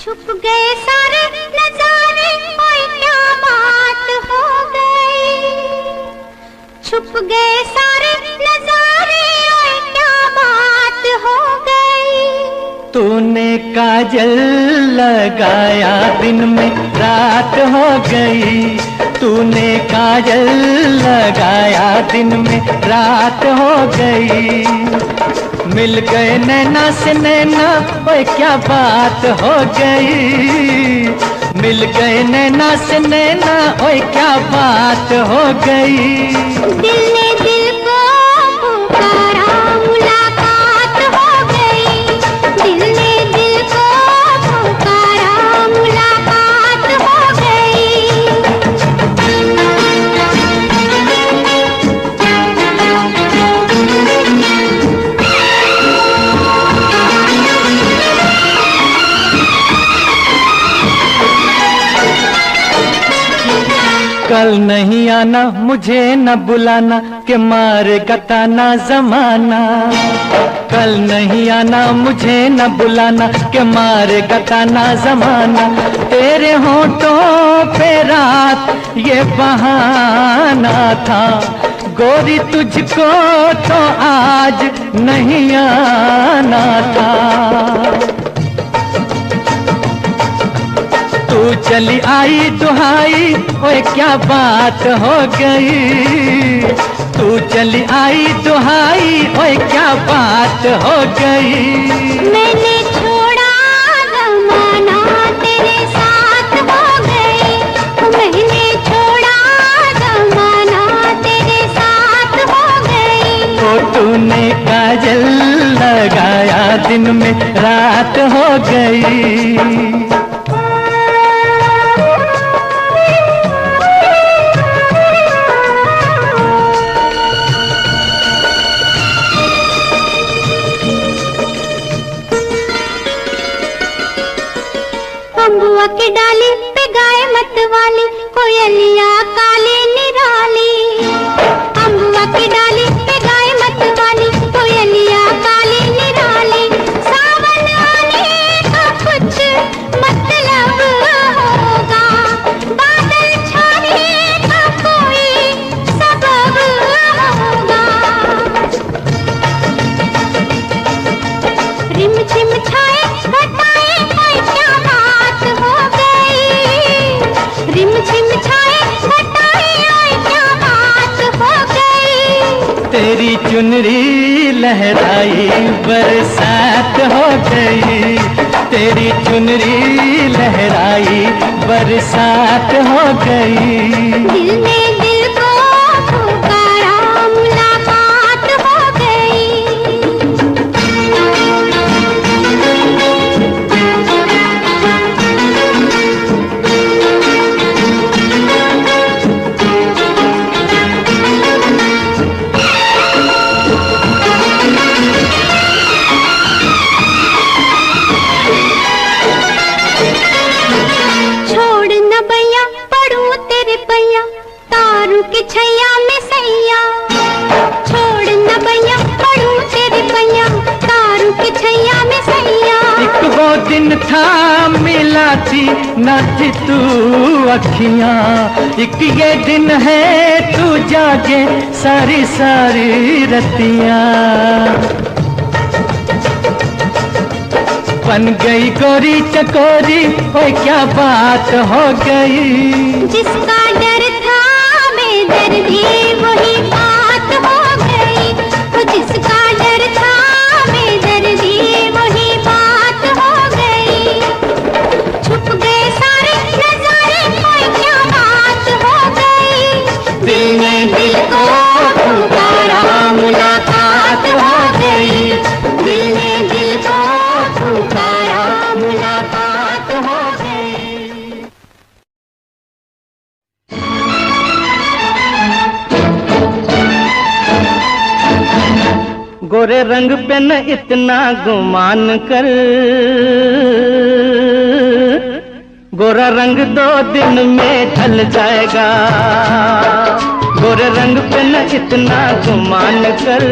छुप गए सारे नजारे, ओए क्या बात हो गई। छुप गए सारे नजारे, ओए क्या बात हो गई। तूने काजल लगाया दिन में रात हो गई। तूने काजल लगाया दिन में रात हो गई। मिल गए नैना से नैना, ओए क्या बात हो गई। मिल गए नैना से नैना, ओए क्या बात हो गई। दिल ने दिल को पुकारा, मुलाकात हो गई। दिल ने दिल को पुकारा, मुलाकात हो गई। कल नहीं आना, मुझे न बुलाना, के मारेगा ताना जमाना। कल नहीं आना, मुझे न बुलाना, के मारेगा ताना जमाना। तेरे होठों पे रात ये बहाना था, गोरी तुझको तो आज नहीं आना था। तू चली आई दुहाई, ओए क्या बात हो गई। तू चली आई दुहाई, ओए क्या बात हो गई। मैंने छोड़ा जमाना, तेरे साथ हो गई। मैंने छोड़ा जमाना, तेरे साथ हो गई। तो तूने काजल लगाया दिन में रात हो गई। अम्बुआ की डाली पे गाय मत वाली, कोयलिया काली निराली। अम्बुआ की डाली पे गाय मत वाली, कोयलिया काली निराली। सावन आने का कुछ मतलब होगा, बादल छाने का कोई सबब होगा। रिम झिम छाए घटाए, ओए क्या बात हो गई। रिम झिम छाए घटाए, ओए क्या बात हो गई। तेरी चुनरी लहराई बरसात हो गई। तेरी चुनरी लहराई बरसात हो गई। दिल ने दिल को पुकारा, मुलाकात हो गई। छोड़ न भैया पढ़ू तेरे पैया, तारू के छैया में सैया। छोड़ न भैया पढ़ू तेरे पैया, तारू के छैया में सैया। एक वो दिन था मिला थी न थी तू अखियां, एक ये दिन है तू जागे सारी सारी रतियां। बन गई गोरी चकोरी, ओए क्या बात हो गई। जिसका डर था बेदर्दी, वही बात हो गई। वो जिसका डर था बेदर्दी, वही बात हो गई। छुप गए सारे नजारे, ओए क्या बात हो गई। दिल ने दिल को पुकारा, मुलाकात हो गई। दिल ने दिल को पुकारा, मुलाकात हो गई। गोरे रंग पे न इतना गुमान कर, गोरा रंग 2 दिन में ढल जाएगा। गोरे रंग पे न इतना गुमान कर,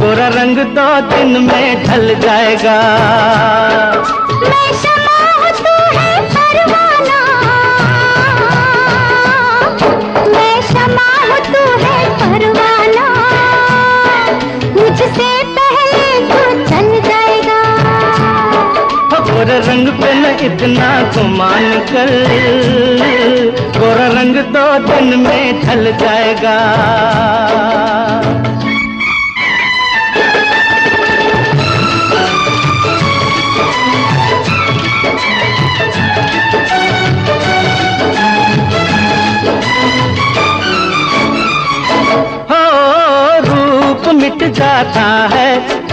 गोरा रंग 2 दिन में ढल जाएगा। मैं शमा हूँ तू है परवाना, मैं शमा हूँ तू है परवाना, मुझसे पहले तू चल जाएगा। गोरा रंग पे न इतना गुमान कर, गोरा रंग 2 दिन में ढल जाएगा। मिट जाता है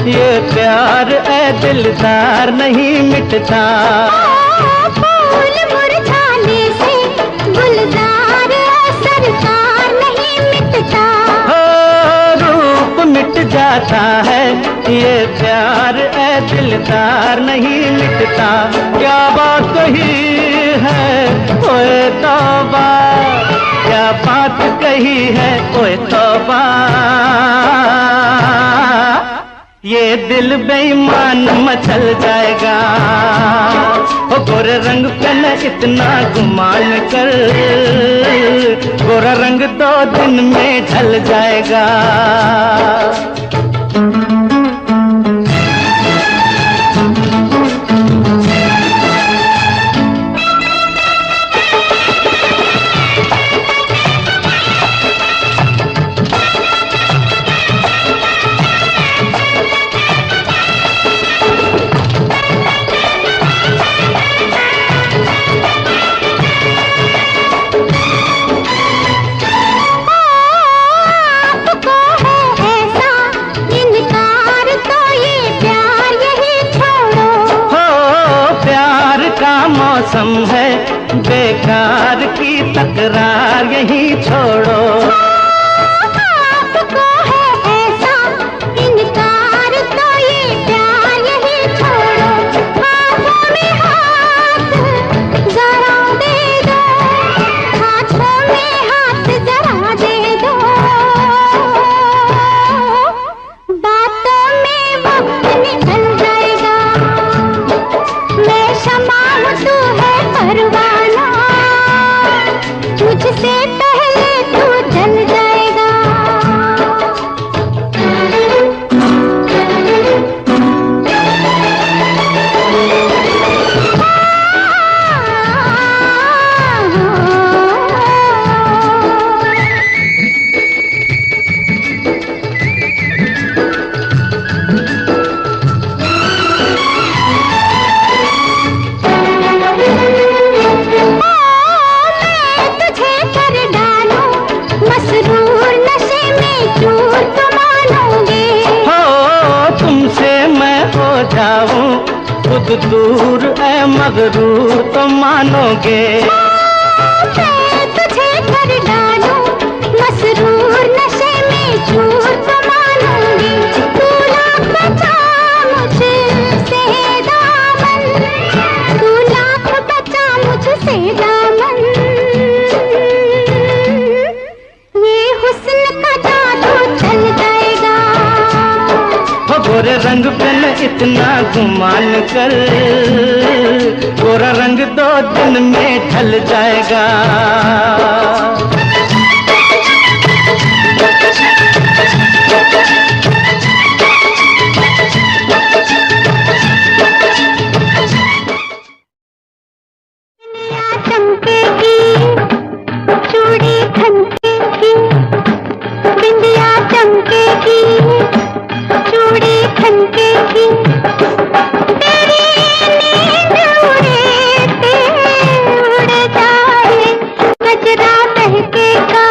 ये प्यार, ऐ दिलदार नहीं मिटता। फूल मुरझाने से गुलजार सरकार नहीं मिटता। रूप मिट जाता है ये प्यार, ऐ दिलदार नहीं मिटता। क्या बात कही है ओए तौबा, क्या बात कही है ओए तौबा, ये दिल बेईमान मचल जाएगा। ओ गोरे रंग पे न इतना गुमान कर, गोरा रंग 2 दिन में ढल जाएगा। मौसम है बेकार की तकरार यही छोड़ो। आपको है ऐसा इनकार तो ये प्यार यही छोड़ो। हाथों में हाथ जरा दे दो, हाथों में हाथ जरा दे दो, बातों में वक्त निकल जाएगा। मैं शमा हूँ तू है परवाना, मुझसे पहले तू जल जाएगा। खुद दूर ऐ मगरूर तो मानोगे। मैं तुझे कर डालूं मसरूर नशे में चूर तो मानूंगी। तू लाख बचा मुझसे दामन, तू लाख बचा मुझसे दामन, ये हुस्न का जादू चल जाएगा। गोरे रंग पे न इतना गुमान कर, गोरा रंग 2 दिन में ढल जाएगा। चमकेगी चूड़ी खनकेगी, बिंदिया चमकेगी चूड़ी खनकेगी, तेरी नींद उड़े ते उड़ जाए, गजरा महकेगा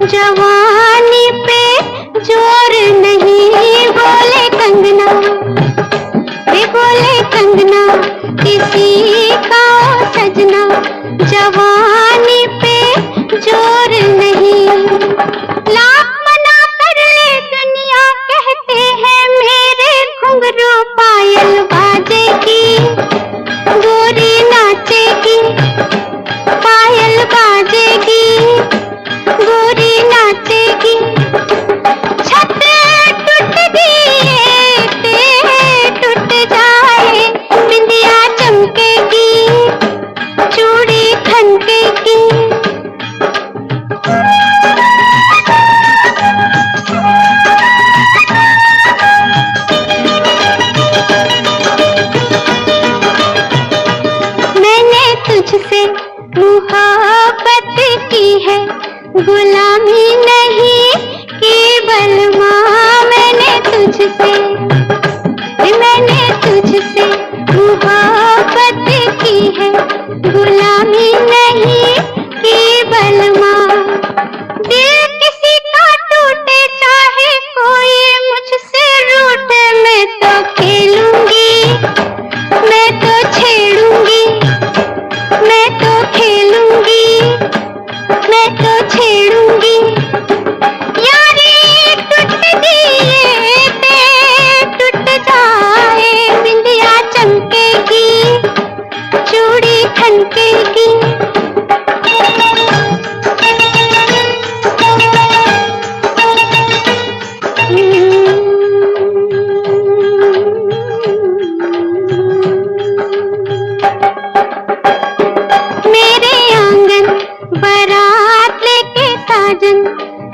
जवानी पे जोर नहीं, बोले कंगना, वे बोले कंगना, किसी का सजना, जवानी पे जोर नहीं। लाख मना कर ले दुनिया, कहते हैं मेरे घुंघरू पायल बाजेगी, गोरी नाचेगी, पायल बाजेगी, गोरी नाचेगी। छत टूट दिए टूट जाए, बिंदिया चमकेगी, चूड़ी खनकेगी। मैंने तुझसे मोहब्बत की है, गुलामी नहीं की बलमा। मैंने तुझसे मोहब्बत की है, गुलामी नहीं की बलमा। दिल किसी का टूटे चाहे कोई मुझसे रूठे, मैं तो खेलूंगी, मैं तो छेड़ूंगी, मैं तो खेलूंगी, मैं तो छेड़ूंगी। यारी टूट दिए टूट जाए, बिंदिया चमकेगी, चूड़ी खनकेगी। मेरे आंगन बारात लेके साजन,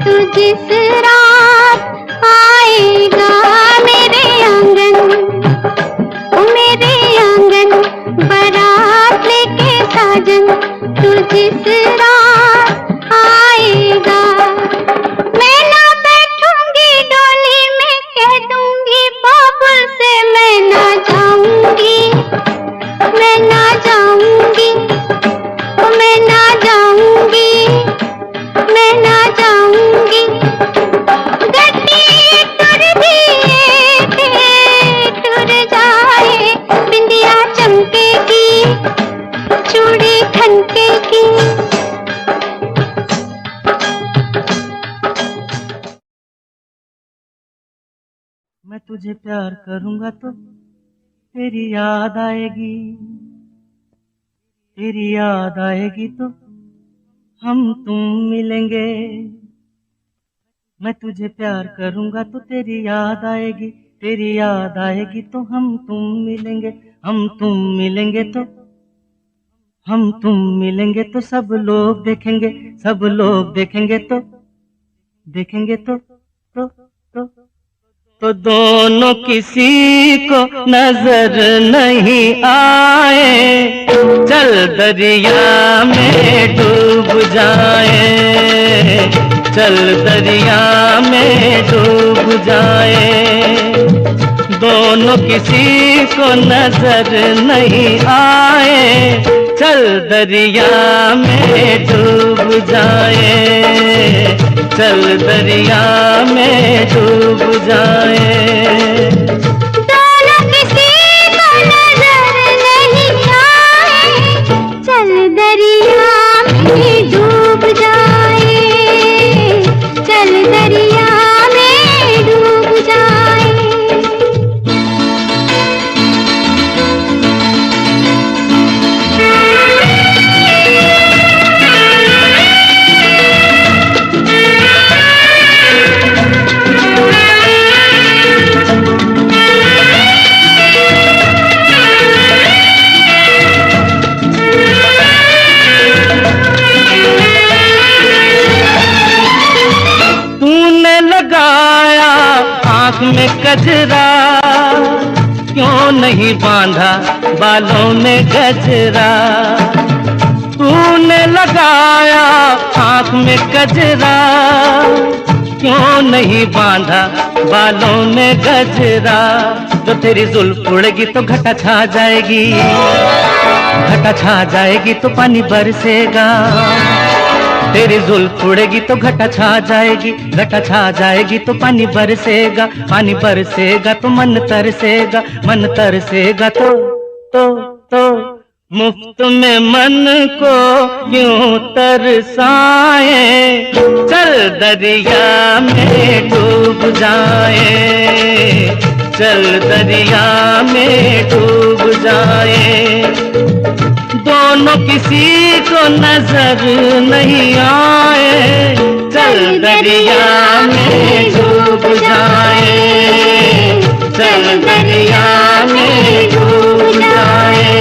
तू जिस रात आएगा। मेरे आंगन बारात लेके साजन, तू जिस रात आएगा। मैं ना बैठूंगी डोली में, कह दूंगी बाबुल से मैं ना जाऊंगी, मैं ना जाऊंगी, मैं ना जाऊंगी, मैं ना जाऊंगी। गड्डी टूट दिए टूट जाए, बिंदिया चमकेगी, चूड़ी खनकेगी। मैं तुझे प्यार करूंगा तो तेरी याद आएगी, तेरी याद आएगी तो हम तुम मिलेंगे। मैं तुझे प्यार करूंगा तो तेरी याद आएगी, तेरी याद आएगी तो हम तुम मिलेंगे। हम तुम मिलेंगे तो हम तुम मिलेंगे तो सब लोग देखेंगे, सब लोग देखेंगे तो देखेंगे तो दोनों किसी को नजर नहीं आए। चल दरिया में डूब जाए, चल दरिया में डूब जाए। दोनों किसी को नजर नहीं आए, चल दरिया में डूब जाए, चल दरिया में डूब जाए। दोनों किसी को नजर नहीं आए, चल दरिया में डूब जाए, चल दरिया में डूब जाए। आँख में कजरा क्यों नहीं बांधा बालों में गजरा। तूने लगाया आँख में कजरा क्यों नहीं बांधा बालों में गजरा। जो तेरी जुल्फ उड़ेगी तो घटा छा जाएगी, घटा छा जाएगी तो पानी बरसेगा, तेरी जुल्फ उड़ेगी तो घटा छा जाएगी, घटा छा जाएगी तो पानी बरसेगा, पानी बरसेगा तो मन तरसेगा, मन तरसेगा तो मुफ्त में मन को यूं तरसाए, चल दरिया में डूब जाए, चल दरिया में डूब जाए। दोनों किसी को नजर नहीं आए, चल दरिया में डूब जाए, चल दरिया में डूब जाए।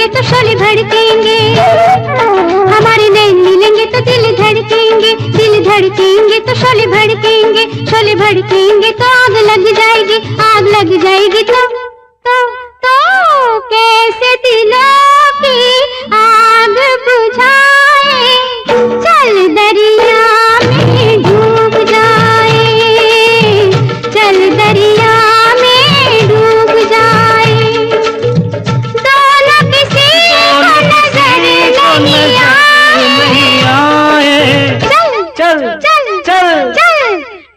तो शोले भड़केंगे, हमारे नैन मिलेंगे तो दिल धड़केंगे, दिल धड़केंगे तो शोले भड़केंगे, शोले भड़केंगे तो आग लग जाएगी, आग लग जाएगी तो कैसे दिलों की आग बुझाए, चल दरिया में डूब जाए, चल दरिया में डूब जाए।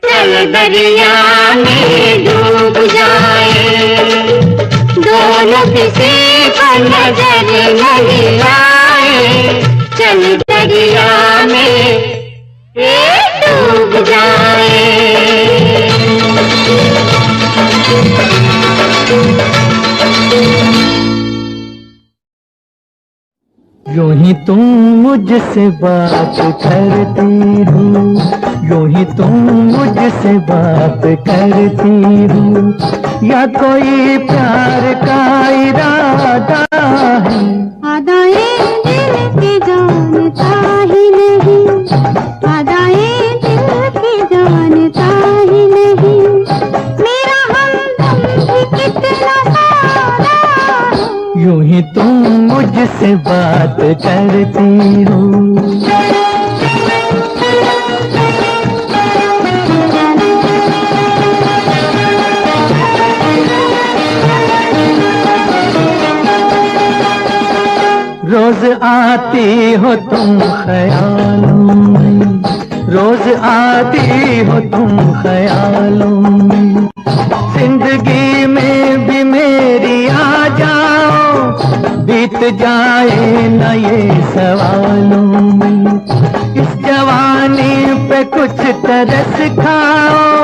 चल दरिया में डूब जाए, दोनों किसी को नजर नहीं आए, चल दरिया में डूब जाए। यूं ही तुम मुझसे बात करती हो, यूं ही तुम मुझसे बात करती हो, या कोई प्यार का इरादा है? आदाएं दिल की जानता ही नहीं, आदाएं दिल की जानता ही नहीं, मेरा हमदम भी कितना सारा है। यूं ही तुम मुझसे बात करती हो। रोज आती हो तुम ख्यालों में, रोज आती हो तुम ख्यालों में, जिंदगी में भी मेरी आ जाओ, बीत जाए न ये सवालों में, इस जवानी पे कुछ तरस खाओ।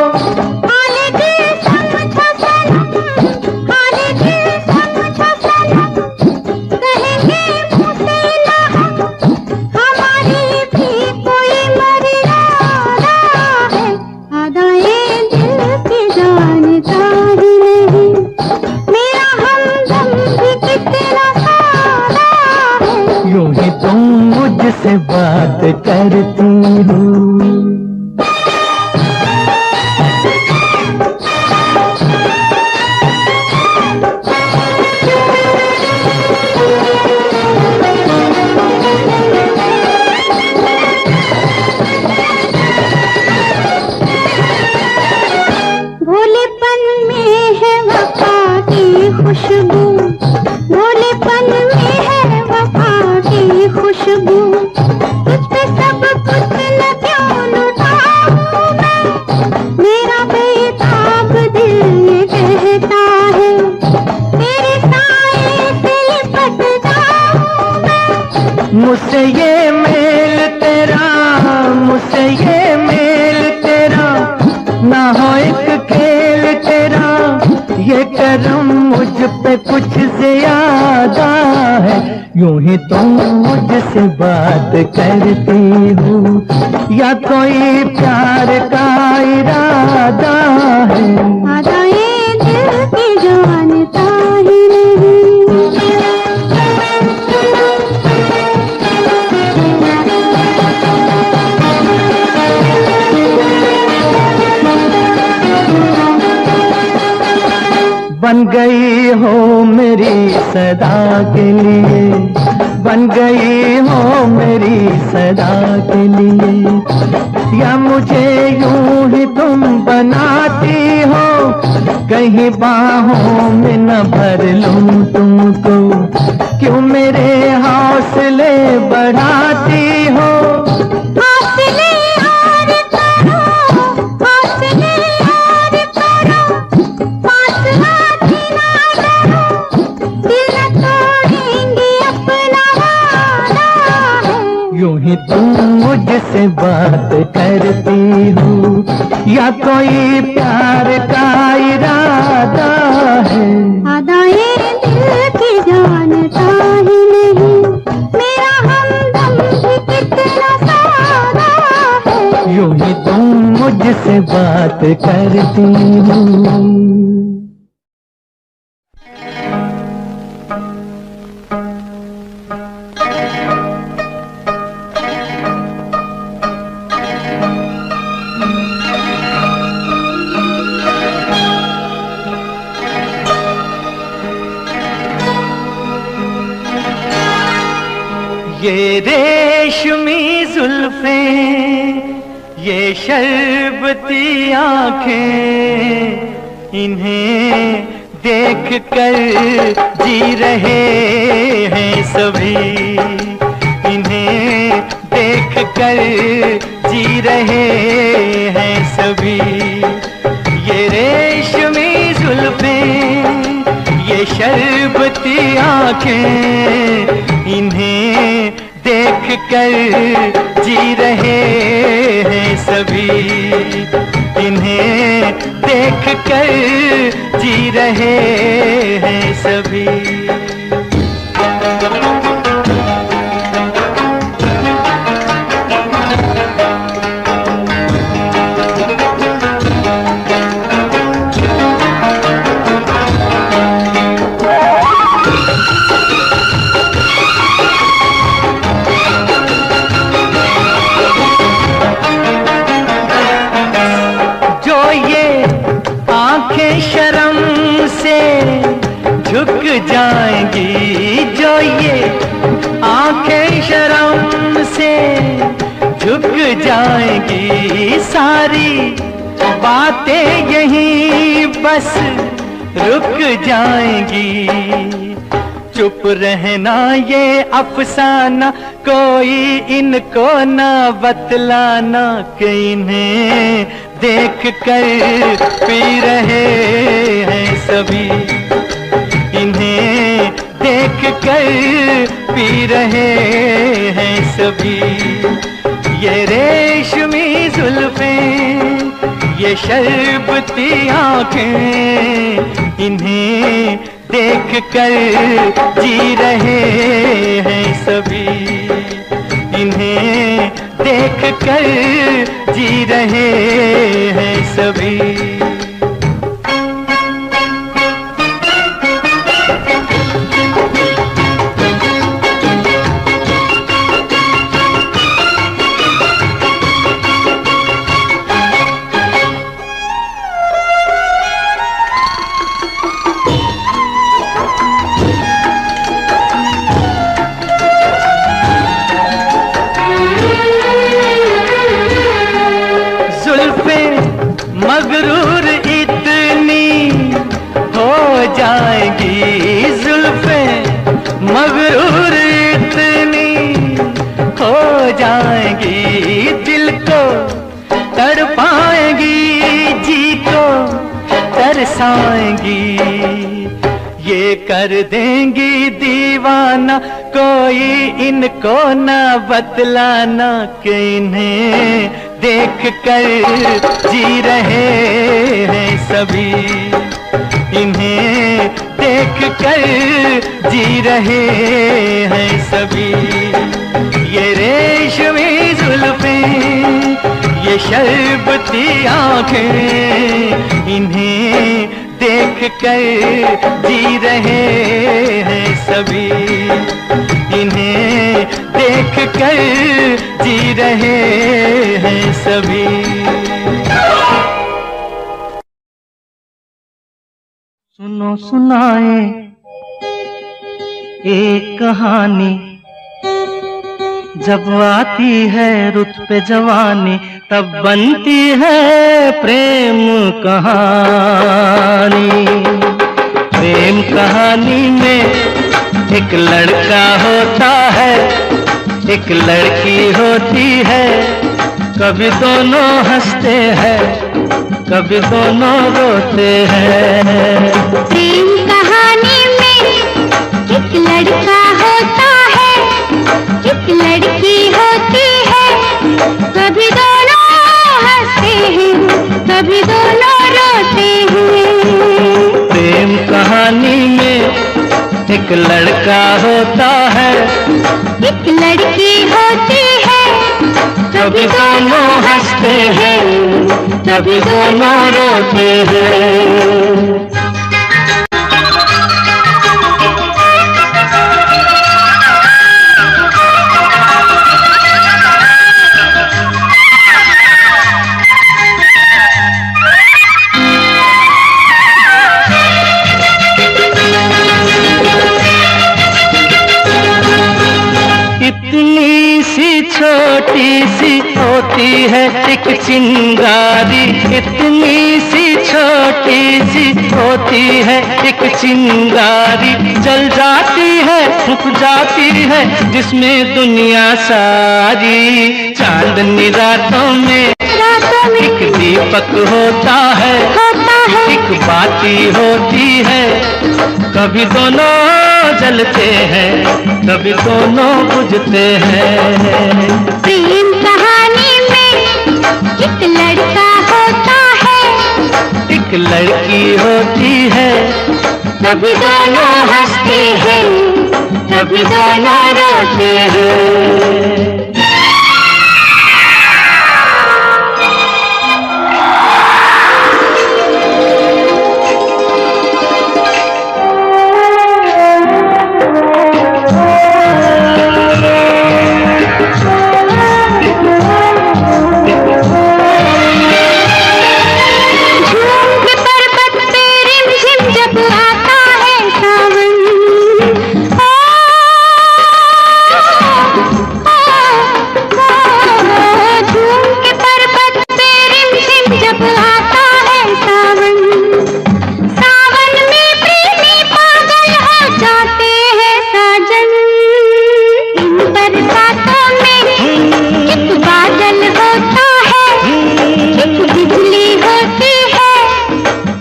मुझसे बात करती हो। भोलेपन में है वफा की खुशबू, भोलेपन में है वफा की खुशबू, तुझ पे सब कुछ न क्यों लुटाऊं मैं, मेरा बेताब दिल ये कहता है, तेरे साए से लिपट जाऊं मैं। मुझसे ये मेल तेरा, मुझसे ये मेल तेरा, ना हो एक खेल तेरा, ये करम मुझ पे कुछ ज्यादा है। यूं ही तुम मुझसे बात करती हो, या कोई प्यार का इरादा है? आदाएं दिल की जानता ही नहीं। सदा के लिए, बन गई हो मेरी सदा के लिए। या मुझे यूं ही तुम बनाती हो, कहीं बाहों में न भर लूं तुमको, क्यों मेरे हौसले बढ़ाती हो। हौसले और करो, हौसले और करो, पास हाथ ना करो, दिल न तोड़ेंगे अपना वादा है। यूं ही तुम मुझसे बात करती हो, या कोई प्यार का इरादा है। अदाएं दिल की जानता ही नहीं, मेरा हमदम भी कितना सादा है। यूं ही तुम मुझसे बात करती हो। ये रेशमी जुल्फें, ये शरबती आंखें, इन्हें देख कर जी रहे हैं सभी, इन्हें देख कर जी रहे हैं सभी। ये रेशमी जुल्फें, ये शरबती आंखें, इन्हें देख कर जी रहे हैं सभी, इन्हें देख कर जी रहे हैं सभी। शर्म से झुक जाएंगी, जो ये आंखें शर्म से झुक जाएंगी, सारी बातें यहीं बस रुक जाएंगी। चुप रहना ये अफसाना, कोई इनको ना बतलाना, कि इन्हें देख कर पी रहे हैं सभी, इन्हें देख कर पी रहे हैं सभी। ये रेशमी जुल्फें, ये शरबती आंखें, इन्हें देख कर जी रहे हैं सभी, इन्हें देख कर जी रहे हैं सभी। मगरूर इतनी हो जाएंगी, जुल्फें मगरूर इतनी हो जाएंगी, दिल को तड़पाएंगी, जी को तरसाएंगी। ये कर देंगी दीवाना, कोई इनको ना बतलाना, कि इन्हें देख कर जी रहे हैं सभी, इन्हें देख कर जी रहे हैं सभी। ये रेशमी जुल्फें, ये शरबती आंखें, इन्हें देख कर जी रहे हैं सभी, इन्हें देख कर जी रहे हैं सभी। सुनो सुनाए एक कहानी जब आती है रुत पे जवानी, तब बनती है प्रेम कहानी। प्रेम कहानी में एक लड़का होता है, एक लड़की होती है। कभी दोनों हंसते हैं, कभी दोनों रोते हैं। प्रेम कहानी में एक लड़का होता है, एक लड़की होती है। कभी दोनों हंसते हैं, कभी दोनों रोते हैं। प्रेम कहानी में एक लड़का होता है, एक लड़की होती है। कभी दोनों हंसते हैं, कभी दोनों रोते हैं। इतनी सी छोटी सी होती है एक चिंगारी, इतनी सी छोटी सी होती है एक चिंगारी। जल जाती है, फूक जाती है, जिसमें दुनिया सारी। चांदनी रातों में एक दीपक होता है, एक बाती होती है। कभी दोनों जलते हैं, कभी दोनों बुझते हैं। प्रेम कहानी में एक लड़का होता है, एक लड़की होती है। कभी दोनों हंसते हैं, कभी दोनों रोते हैं।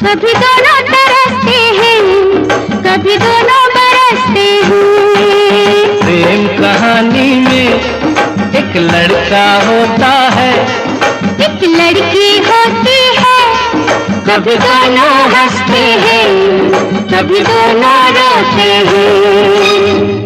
कभी दोनों तरसते हैं, कभी दोनों बरसते हैं। प्रेम कहानी में एक लड़का होता है, एक लड़की होती है। कभी दोनों हंसते हैं, कभी दोनों रोते हैं।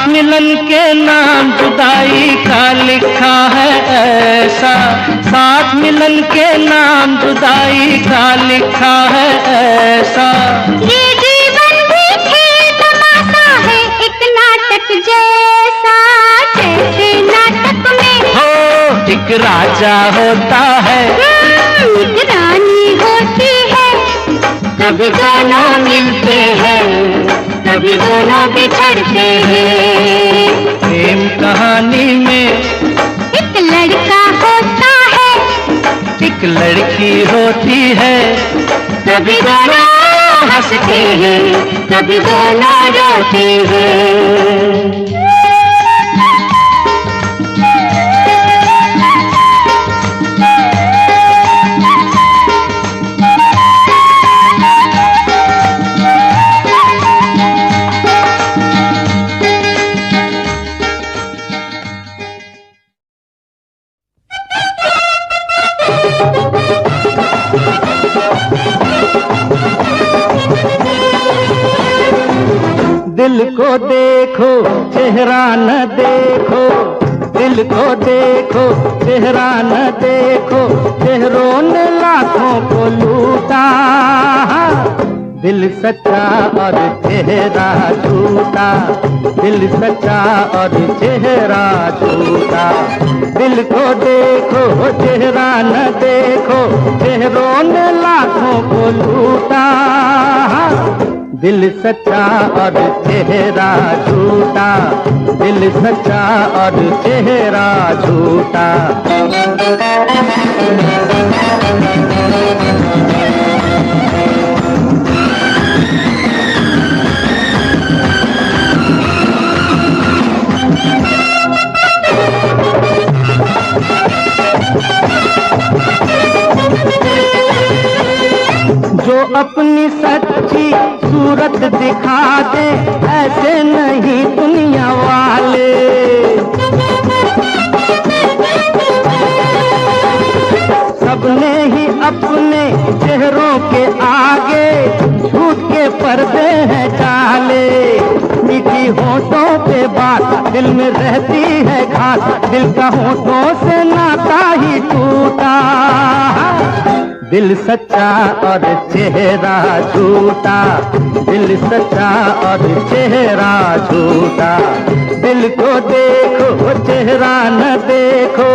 मिलन के नाम जुदाई का लिखा है ऐसा, साथ मिलन के नाम जुदाई का लिखा है ऐसा। ये जीवन भी खेल तमाशा है, एक नाटक जैसा। जैसे नाटक में हो एक राजा होता है, एक रानी होती है। कभी दोनों मिलते हैं, कभी दोनों बिछड़ते हैं। प्रेम कहानी में एक लड़का होता है, एक लड़की होती है। कभी दोनों हंसते हैं, कभी दोनों रोते हैं। दिल को देखो, चेहरा न देखो, दिल को देखो चेहरा न देखो, चेहरों ने लाखों को लूटा। दिल सच्चा और चेहरा झूठा, दिल सच्चा और चेहरा झूठा। दिल को देखो चेहरा न देखो, चेहरों ने लाखों को लूटा। दिल सच्चा और चेहरा झूठा, दिल सच्चा और चेहरा झूठा। जो अपनी सच्ची सूरत दिखा दे, ऐसे नहीं दुनिया वाले। सबने ही अपने चेहरों के आगे झूठ के पर्दे हैं डाले। मीठी होठों पे बात दिल में रहती है घात, दिल का होठों से नाता ही टूटा। दिल सच्चा और चेहरा झूठा, दिल सच्चा और चेहरा झूठा। दिल को देखो चेहरा न देखो।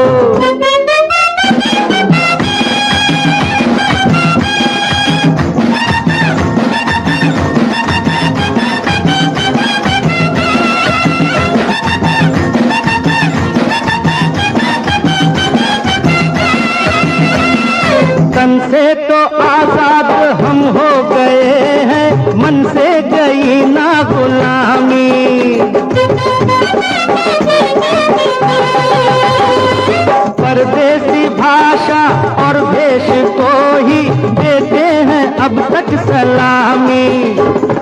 तन से तो आजाद हम हो गए हैं, मन से गई ना गुलामी। परदेसी भाषा और भेष को ही देते हैं अब तक सलामी।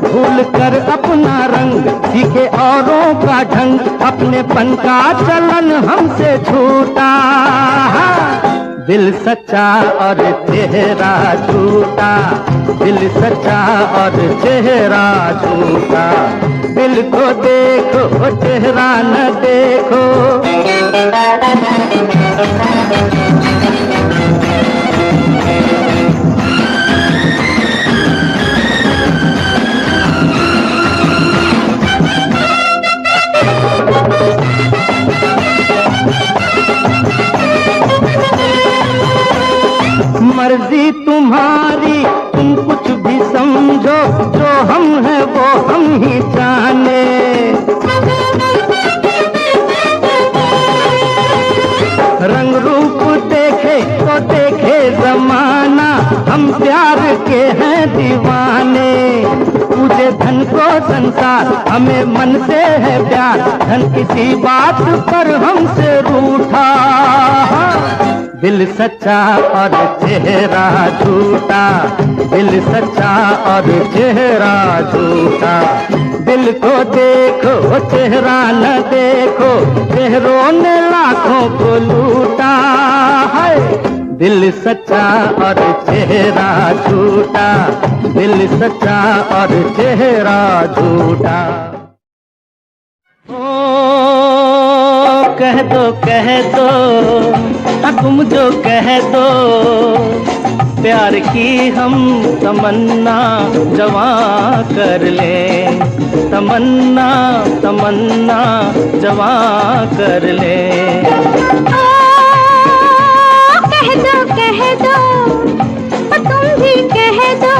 भूल कर अपना रंग सीखे औरों का ढंग, अपनेपन का चलन हमसे छूटा। दिल सच्चा और चेहरा झूठा, दिल सच्चा और चेहरा झूठा। दिल को देखो चेहरा न देखो। मर्जी तुम्हारी, तुम कुछ भी समझो, जो हम हैं वो हम ही जाने। रंग रूप देखे तो देखे जमाना, हम प्यार के हैं दीवाने। पूजे धन को संसार, हमें मन से है प्यार, धन किसी बात पर हमसे रूठा। दिल सच्चा और चेहरा झूठा, दिल सच्चा और चेहरा झूठा। दिल को देखो चेहरा न देखो, चेहरों ने लाखों को लूटा है। दिल सच्चा और चेहरा झूठा, दिल सच्चा और चेहरा झूठा। ओ कह दो तुम जो कह दो, प्यार की हम तमन्ना जवां कर ले। तमन्ना तमन्ना जवां कर ले। कह दो तुम भी कह दो,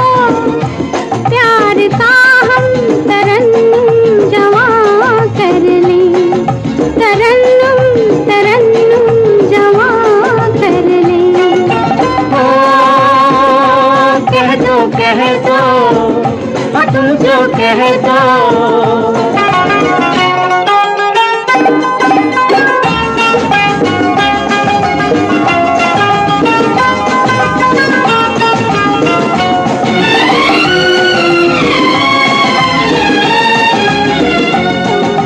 प्यार का हम तरन्नुम जवां कर ले। तरन्नुम तरन्नुम जवां कर ले। कह दो तुम जो कह दो।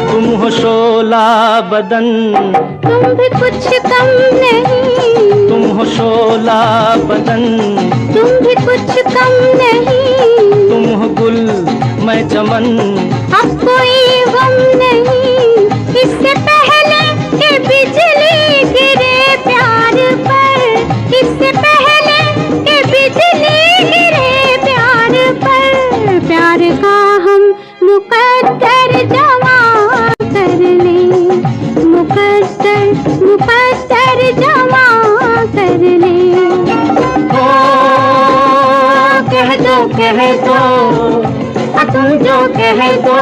तुम हो शोला बदन, तुम भी कुछ कम नहीं। तुम हो शोला बदन, तुम भी कुछ कम नहीं। तुम हो गुल मैं चमन, अब कोई गम नहीं। इससे पहले कि बिजली गिरे प्यार पर, इससे पहले कि बिजली गिरे प्यार पर, प्यार का हम मुकद्दर जमा कर लें, मुकद्दर जमा कर लें। ओ कह दो तुम जो कह दो।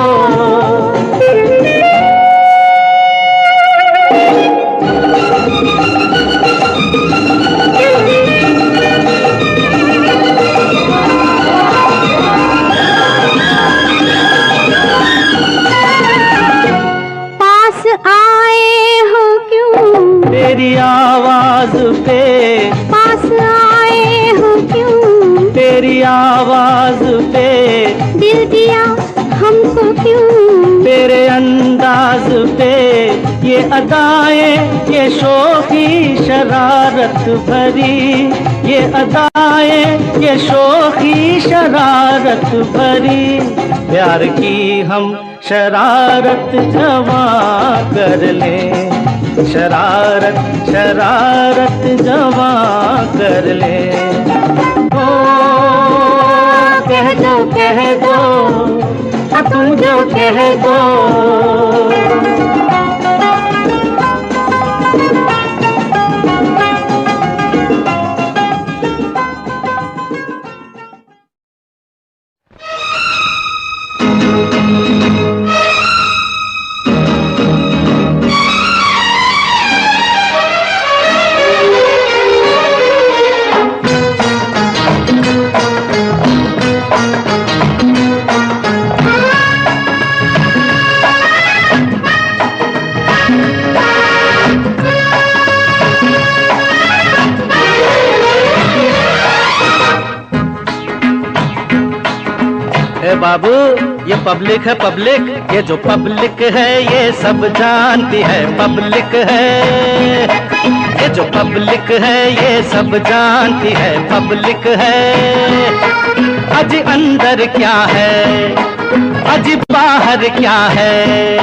पास आए हो क्यों तेरी आवाज पे, पास आए हो क्यों तेरी आवाज पे, दिल दिया हमको क्यों, तेरे अंदाज पे, ये अदाएं ये शोखी शरारत भरी, ये अदाएं ये शोखी शरारत भरी, प्यार की हम शरारत जमा कर लें, शरारत शरारत जमा कर लें। ओ कह दो तुम जो कह दो। बाबू ये पब्लिक है पब्लिक, ये जो पब्लिक है ये सब जानती है पब्लिक है, ये जो पब्लिक है ये सब जानती है पब्लिक है। अजी अंदर क्या है, अजी बाहर क्या है,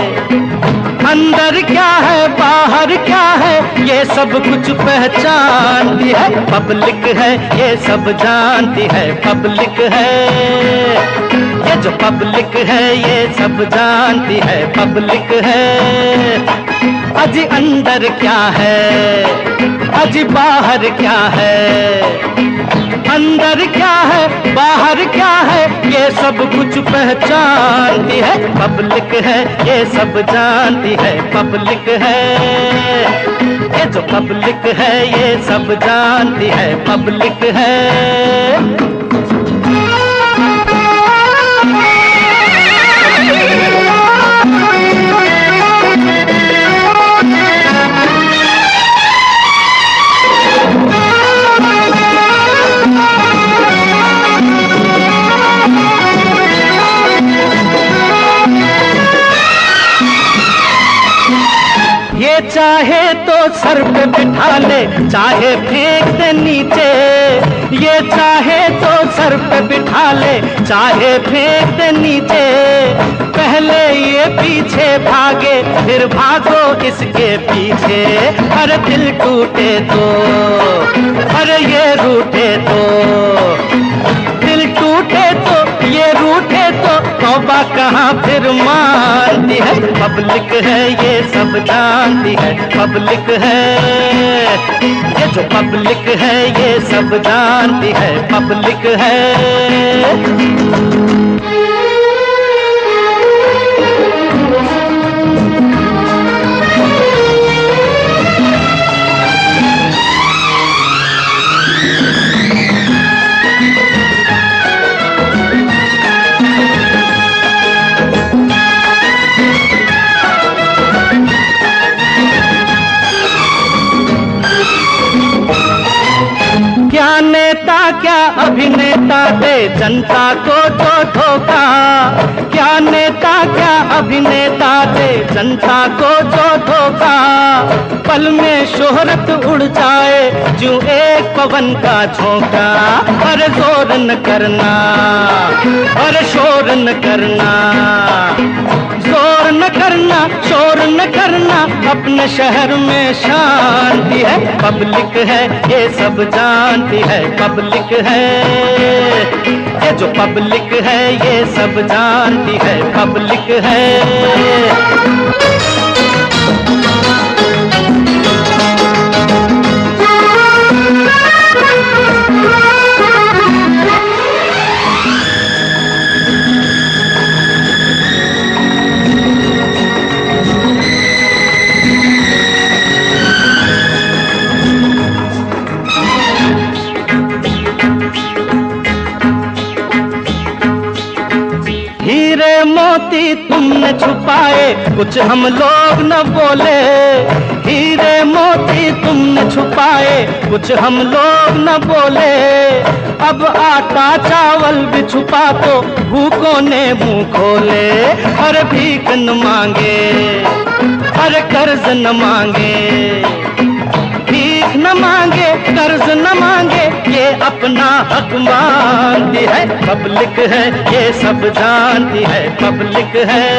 अंदर क्या है बाहर क्या है, ये सब कुछ पहचानती है पब्लिक है, ये सब जानती है पब्लिक है। ये जो पब्लिक है ये सब जानती है पब्लिक है। अजी अंदर क्या है, अजी बाहर क्या है, अंदर क्या है बाहर क्या है, ये सब कुछ पहचानती है पब्लिक है, ये सब जानती है पब्लिक है। ये जो पब्लिक है ये सब जानती है पब्लिक है। चाहे तो सर पे बिठा ले, चाहे फेंक दे नीचे, ये चाहे तो सर पे बिठा ले, चाहे फेंक दे नीचे। पहले ये पीछे भागे फिर भागो इसके पीछे। अरे दिल टूटे तो, अरे ये रूठे तो, दिल टूटे तो ये रूठे तो तौबा कहाँ फिर मानती है पब्लिक है, ये सब जानती है पब्लिक है। ये जो पब्लिक है ये सब जानती है पब्लिक है। क्या नेता क्या अभिनेता दे जनता को जो धोखा, क्या नेता क्या अभिनेता दे जनता को जो धोखा। पल में शोहरत उड़ जाए जो एक पवन का झोंका। अरे जोर न करना, अरे शोर न करना, जोर न करना, शोर न करना, अपने शहर में शांति है। पब्लिक है ये सब जानती है, पब्लिक है ये जो पब्लिक है ये सब जानती है, पब्लिक है। हीरे मोती तुमने छुपाए कुछ हम लोग न बोले। हीरे मोती तुमने छुपाए कुछ हम लोग न बोले। अब आटा चावल भी छुपा तो भूखों ने मुंह खोले। अरे भीख न मांगे, अरे कर्ज न मांगे, भीख न मांगे कर्ज न मांगे, ये अपना हक मानती है। पब्लिक है ये सब जानती है, पब्लिक है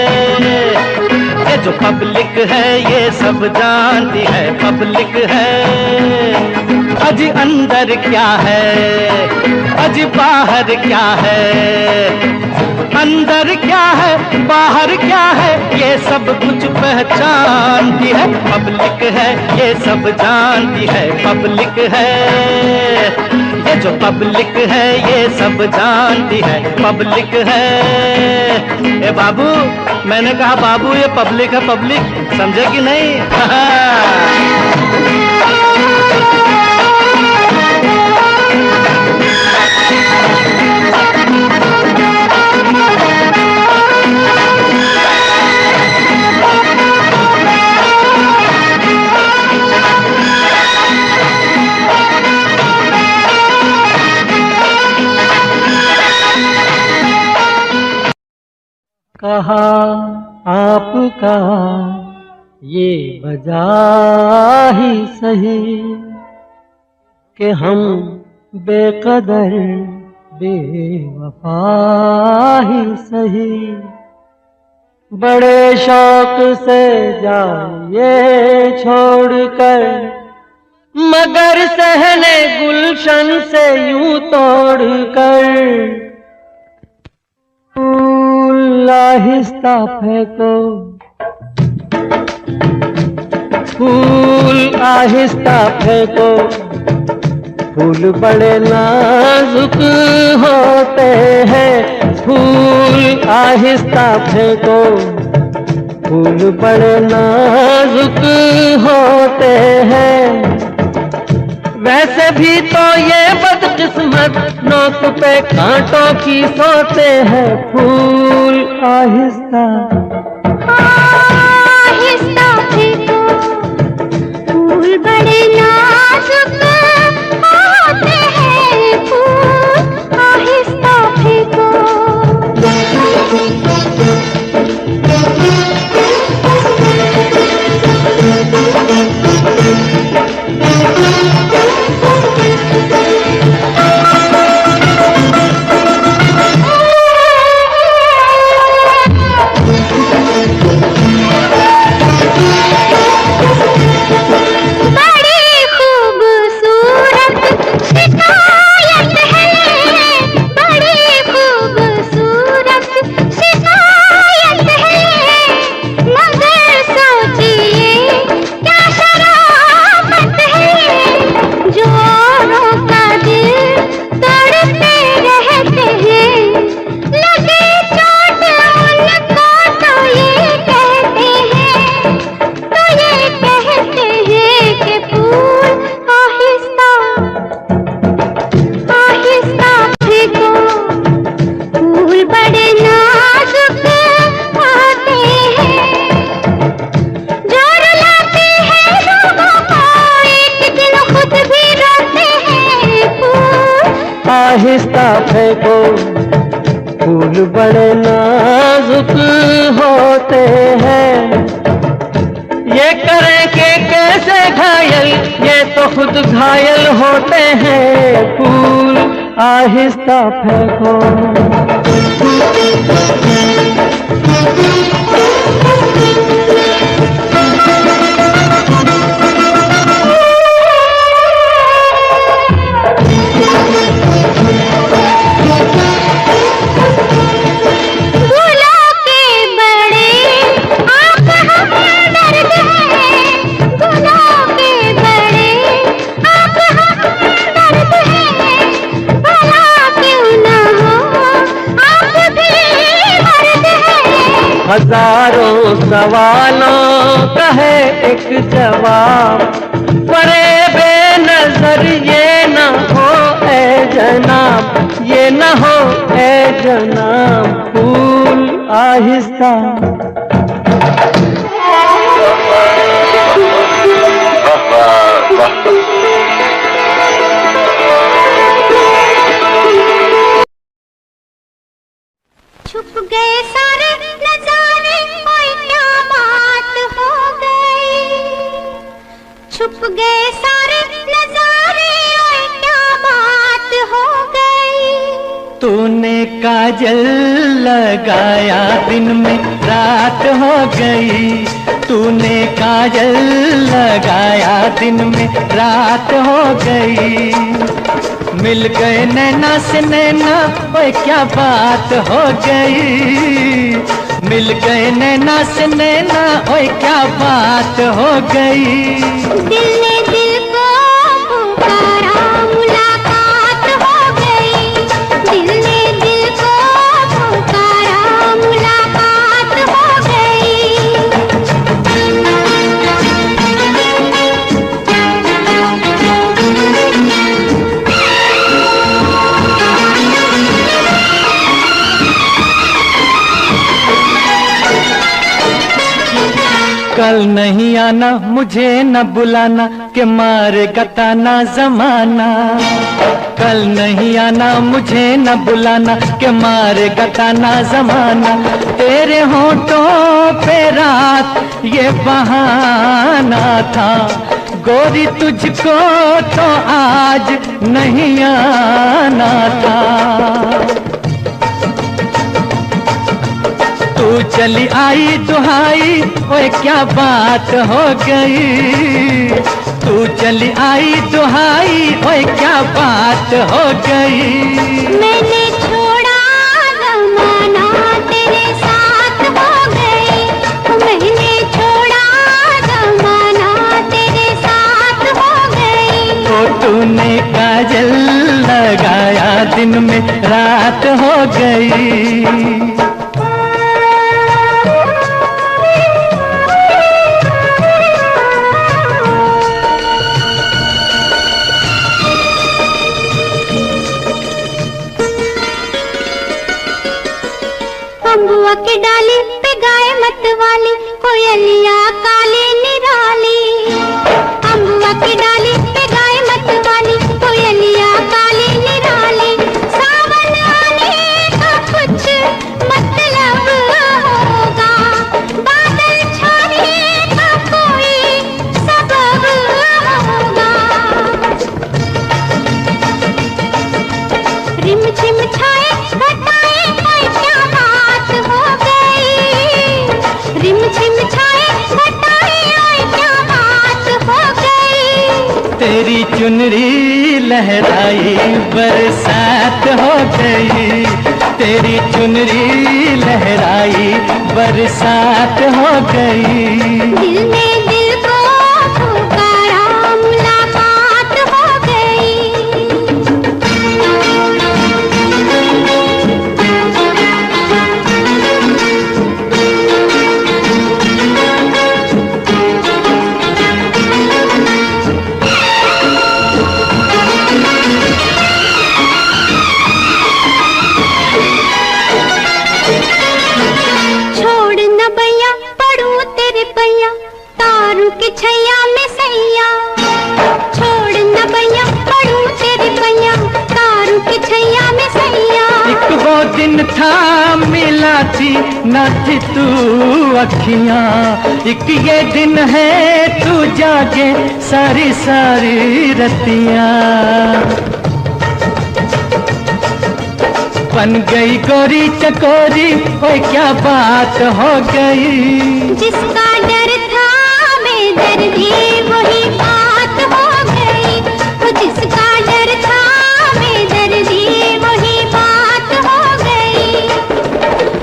ये जो पब्लिक है ये सब जानती है, पब्लिक है। अजी अंदर क्या है, अजी बाहर क्या है, अंदर क्या है बाहर क्या है, ये सब कुछ पहचानती है। पब्लिक है ये सब जानती है, पब्लिक है ये जो पब्लिक है ये सब जानती है, पब्लिक है। ए बाबू, मैंने कहा बाबू ये पब्लिक है, पब्लिक समझे कि नहीं? कहा आपका ये वजह ही सही कि हम बेकदर बेवफा ही सही। बड़े शौक से जाइए छोड़कर, मगर सहने गुलशन से यूं तोड़कर। फूल आहिस्ता फेंको, फूल आहिस्ता फेंको, फूल बड़े नाजुक होते हैं। फूल आहिस्ता फेंको, फूल बड़े नाजुक होते हैं। वैसे भी तो ये बदकिस्मत नोक पे कांटों की सोते हैं। फूल आहिस्ता आहिस्ता फेंको, फूल बड़े नाजुक होते हैं। फूल आहिस्ता फेंको। आहिस्ता फेंको, फूल फूल बड़े नाजुक होते हैं। ये करेंगे कैसे घायल, ये तो खुद घायल होते हैं। फूल आहिस्ता फेंको। हजारों सवालों का है एक जवाब, परे बेनजर ये न हो ए जनाब, ये न हो ए जनाब। फूल आहिस्ता छुप गए सारे नजारे, कोई क्या बात हो गई। छुप गए सारे नजारे, कोई क्या बात हो गई। तूने काजल लगाया दिन में रात हो गई। तूने काजल लगाया दिन में रात हो गई। मिल गए नैना से नैना, ओए क्या बात हो गई। मिल गए नैना से नैना, ओए क्या बात हो गई। दिल ने दिल को पुकारा, मुलाकात हो गई। दिल ने दिल को पुकारा, मुलाकात हो गई। कल नहीं आना, मुझे न बुलाना, के मारेगा ताना जमाना। कल नहीं आना, मुझे न बुलाना, के मारेगा ताना जमाना। तेरे होठों पे रात ये बहाना था, गोरी तुझको तो आज नहीं आना था। तू चली आई दुहाई, ओए क्या बात हो गई। तू चली आई दुहाई, ओए क्या बात हो गई। मैंने छोड़ा जमाना, तेरे साथ हो गई। मैंने छोड़ा जमाना, तेरे साथ हो गई। तो तूने काजल लगाया दिन में रात हो गई। अम्बुआ की डाली पे गाय मत वाली, कोयलिया काली निराली। अम्बुआ की डाली पे गाय मत वाली, कोयलिया काली निराली। सावन आने का कुछ मतलब होगा, बादल छाने का कोई सबब होगा। रिम झिम छाए घटाए, कोई क्या बात हो गई। रिम झिम छाए घटाए, कोई क्या बात हो गई। तेरी चुनरी लहराई बरसात हो गई। तेरी चुनरी लहराई बरसात हो गई। दिल ने दिल को पुकारा, मुलाकात हो गई। छोड़ न भैया, पढ़ूं तेरे पैया, न थी तू अखियां, एक ये दिन है तू जागे सारी सारी रतियां। बन गई गोरी चकोरी, ओए क्या बात हो गई। जिसका डर था बेदर्दी वही बात हो गई। वो जिसका डर था बेदर्दी वही बात हो गई।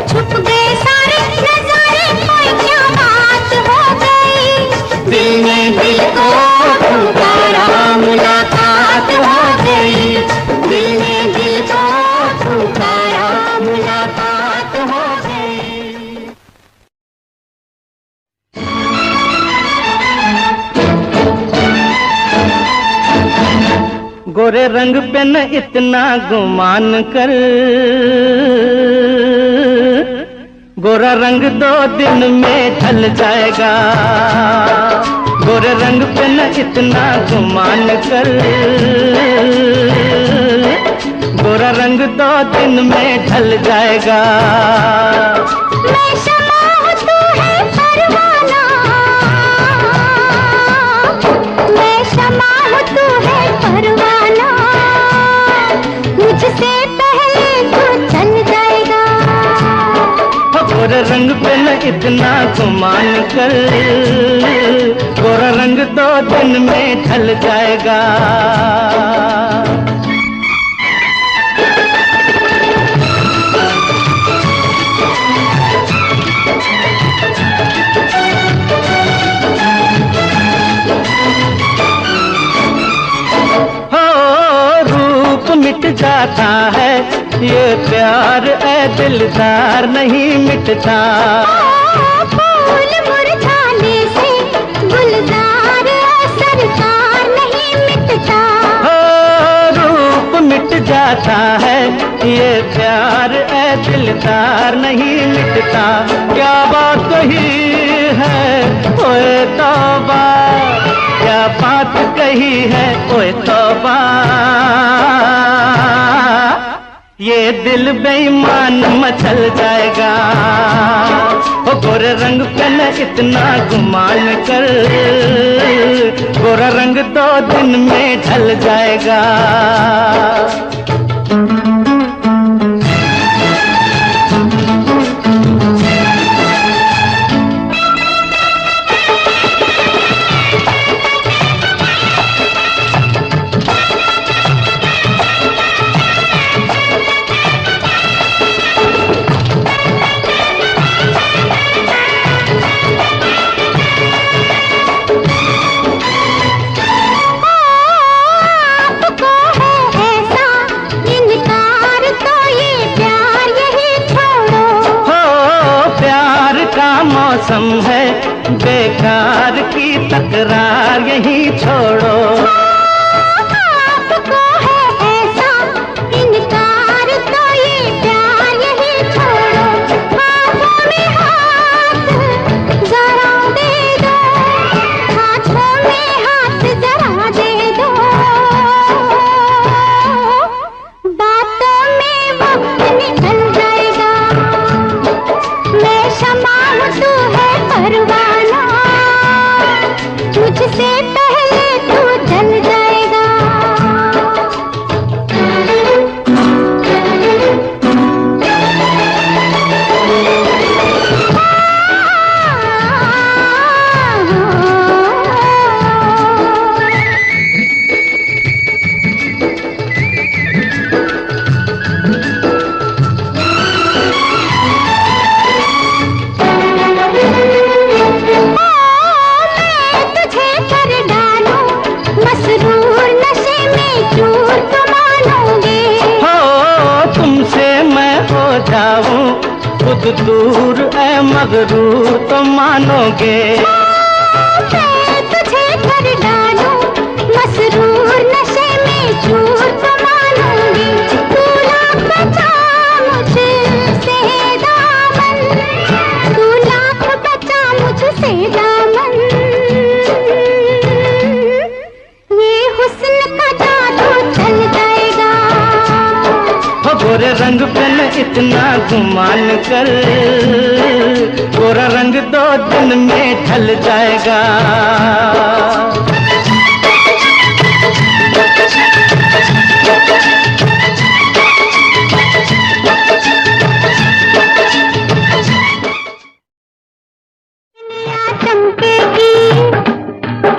छुप गए सारे नजारे, ओए क्या बात हो गई। दिल ने दिल को पुकारा, मुलाकात हो गई। दिल ने दिल को पुकारा, मुलाकात हो गई। गोरे रंग पे न इतना गुमान कर, गोरा रंग 2 दिन में ढल जाएगा। गोरे रंग पे न इतना गुमान कर, गोरा रंग 2 दिन में ढल जाएगा। मैं शमा हूँ तू है परवाना, मैं शमा हूँ तू है परवाना। मुझसे पहले तू चल जाएगा। गोरा रंग पे न इतना गुमान कर, गोरा रंग 2 दिन में ढल जाएगा। मिट जाता है ये प्यार, ऐ दिलदार नहीं मिटता। फूल मुरझाने से गुलजार सरकार नहीं मिटता। रूप मिट जाता है ये प्यार, ऐ दिलदार नहीं मिटता। क्या बात कही है ओए तौबा, क्या बात कही है ओए तौबा। ये दिल बेईमान मचल जाएगा। ओ गोरे रंग पे न इतना गुमान कर, गोरा रंग 2 दिन में ढल जाएगा। मौसम है बेकार की तकरार यही छोड़ो। आपको है ऐसा इनकार तो ये प्यार यही छोड़ो। हाथों में हाथ जरा दे दो, हाथों में हाथ जरा दे दो। बातों में वक्त निकल जाएगा। मैं शमा हूँ तू है परवाना, मुझसे पहले तू जल जाएगा। खुद दूर ऐ मगरूर तो मानोगे। मैं तुझे कर डालूं मसरूर नशे में चूर तो मानोगे। तू लाख बचा मुझसे दामन, तू लाख बचा मुझसे दामन। ये हुस्न का जादू चल जाएगा। गोरे रंग पे न इतना गुमान कर, गोरा रंग 2 दिन में ढल जाएगा। चमकेगी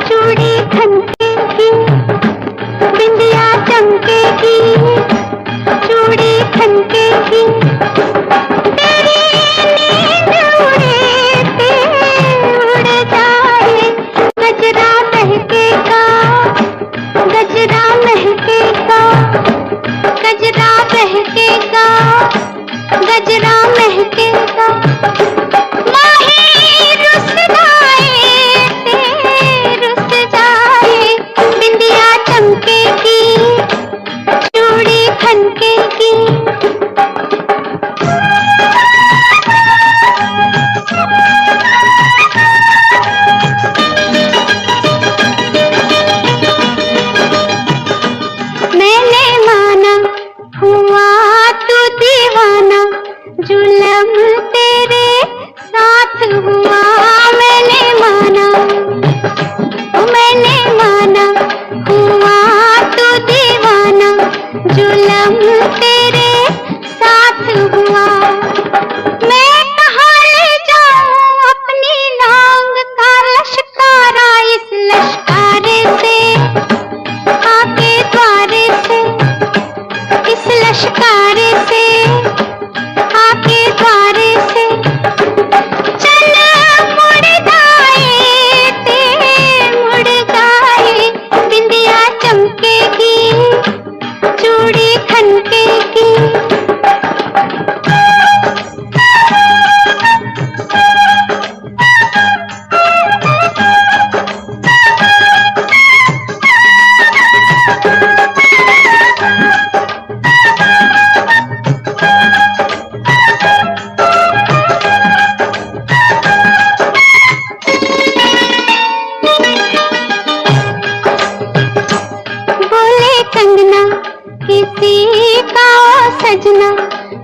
चूड़ी खनकेगी, बिंदिया चमकेगी चूड़ी खनकेगी, तेरी नींद उड़े उड़ जाए, गजरा महकेगा गजरा महकेगा, गजरा महकेगा गजरा महकेगा,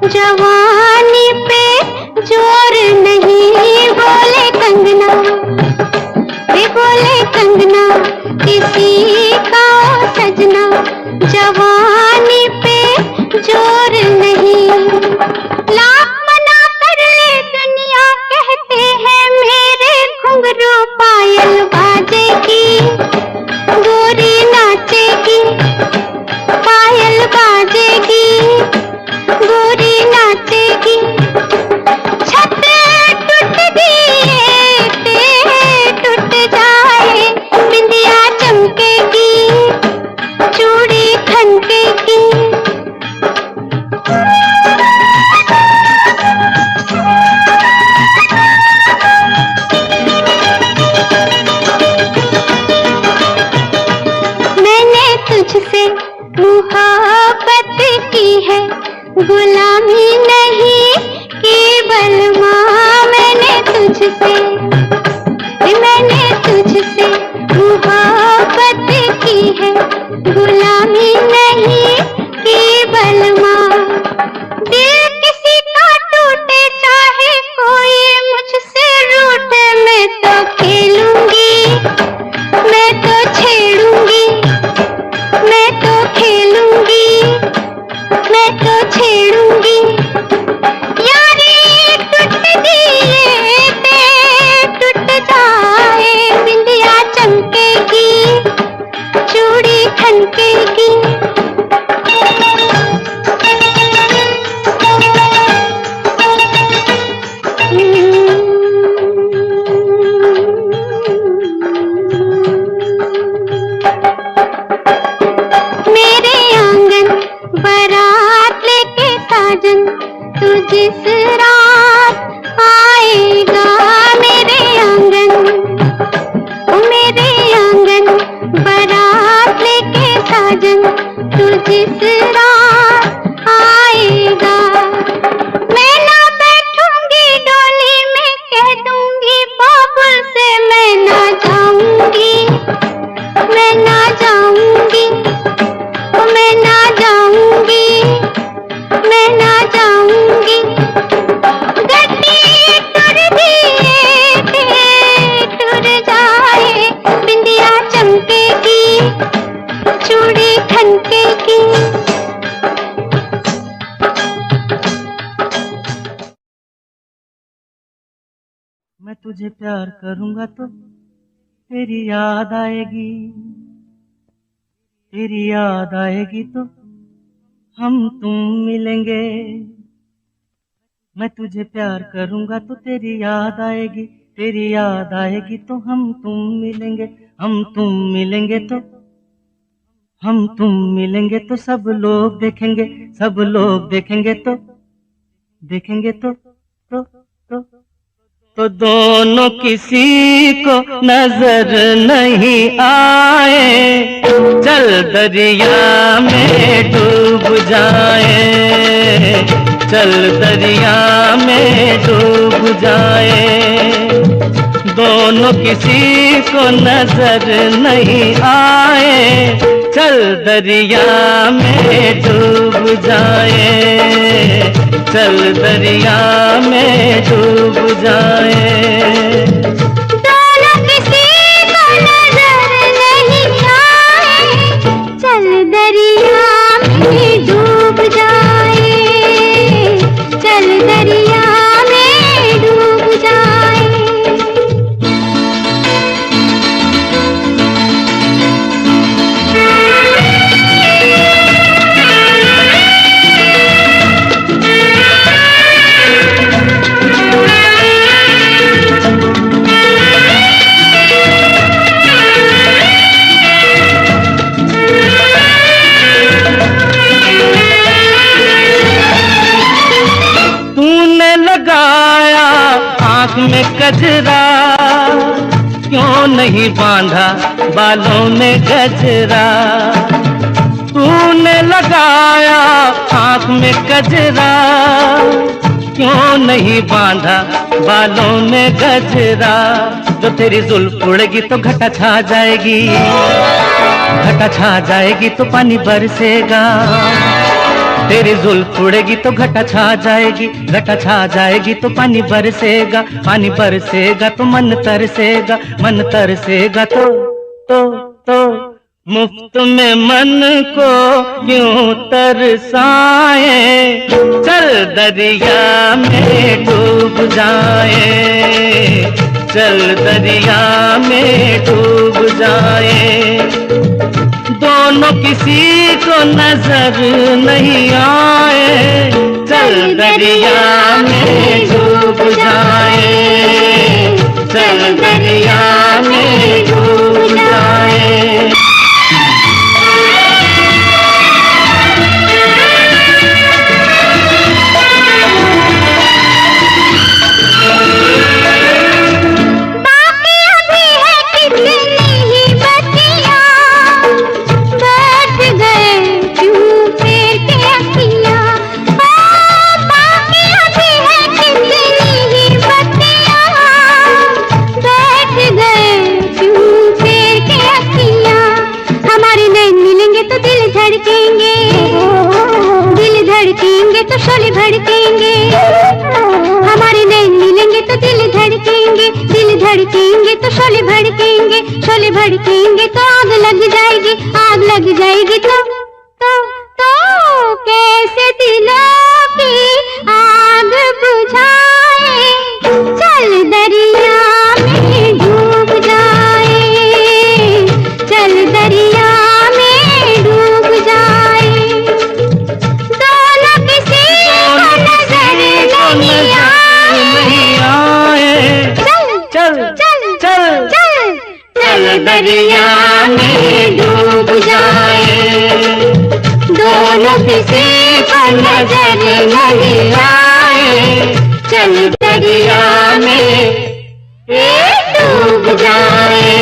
जवानी पे जोर नहीं, बोले कंगना वे बोले कंगना, किसी का सजना, जवानी पे जोर नहीं, लाख मना कर ले दुनिया कहते हैं मेरे घुंघरू पायल बाजेगी, गोरी नाचेगी पायल बाजेगी, गोरी नाचेगी, छत टूट दिए टूट जाए, बिंदिया चमकेगी चूड़ी खनकेगी। मैं तुझे प्यार करूंगा तो तेरी याद आएगी, तेरी याद आएगी तो हम तुम मिलेंगे। मैं तुझे प्यार करूंगा तो तेरी याद आएगी, तेरी याद आएगी तो हम तुम मिलेंगे। हम तुम मिलेंगे तो, हम तुम मिलेंगे तो सब लोग देखेंगे, सब लोग देखेंगे तो, देखेंगे तो दोनों किसी को नजर नहीं आए। चल दरिया में डूब जाए, चल दरिया में डूब जाए। दोनों किसी को नजर नहीं आए, चल दरिया में डूब जाए, चल दरिया में डूब जाए। दोनों किसी को नजर नहीं आए, चल दरिया में डूब जाए, चल दरिया में डूब जाए। आँख में कजरा क्यों नहीं बांधा बालों में गजरा। तूने लगाया आँख में कजरा क्यों नहीं बांधा बालों में गजरा। जो तेरी जुल्फ उड़ेगी तो घटा छा जाएगी, घटा छा जाएगी तो पानी बरसेगा। तेरी जुल्फ उड़ेगी तो घटा छा जाएगी, घटा छा जाएगी तो पानी बरसेगा। पानी बरसेगा तो मन तरसेगा, मन तरसेगा तो मुफ्त में मन को क्यों तरसाए। चल दरिया में डूब जाए, चल दरिया में डूब जाए। दोनों किसी को नजर नहीं आए, चल दरिया में डूब जाए, चल दरिया में डूब जाए। तो शोले भड़केंगे, हमारे नैन मिलेंगे तो दिल धड़केंगे, दिल धड़केंगे तो शोले भड़केंगे, शोले भड़केंगे तो आग लग जाएगी, आग लग जाएगी तो कैसे दिलों की आग बुझाए। चल दरिया में डूब जाए, चल दरिया में डूब जाए। दोनों किसी को नजर नहीं आए, चल दरिया में डूब जाए। दोनों किसी को नजर नहीं आए, चल दरिया में डूब जाए।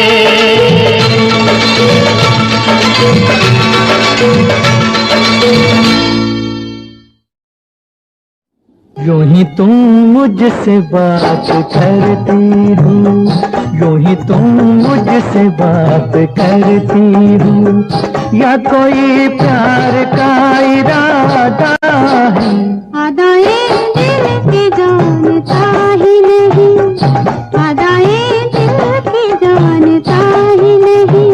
यूं ही तुम मुझसे बात करती हो, यूं ही तुम मुझसे बात करती हो, या कोई प्यार का इरादा है। आदाएं दिल के जानता ही नहीं, आदाएं दिल के जानता ही नहीं,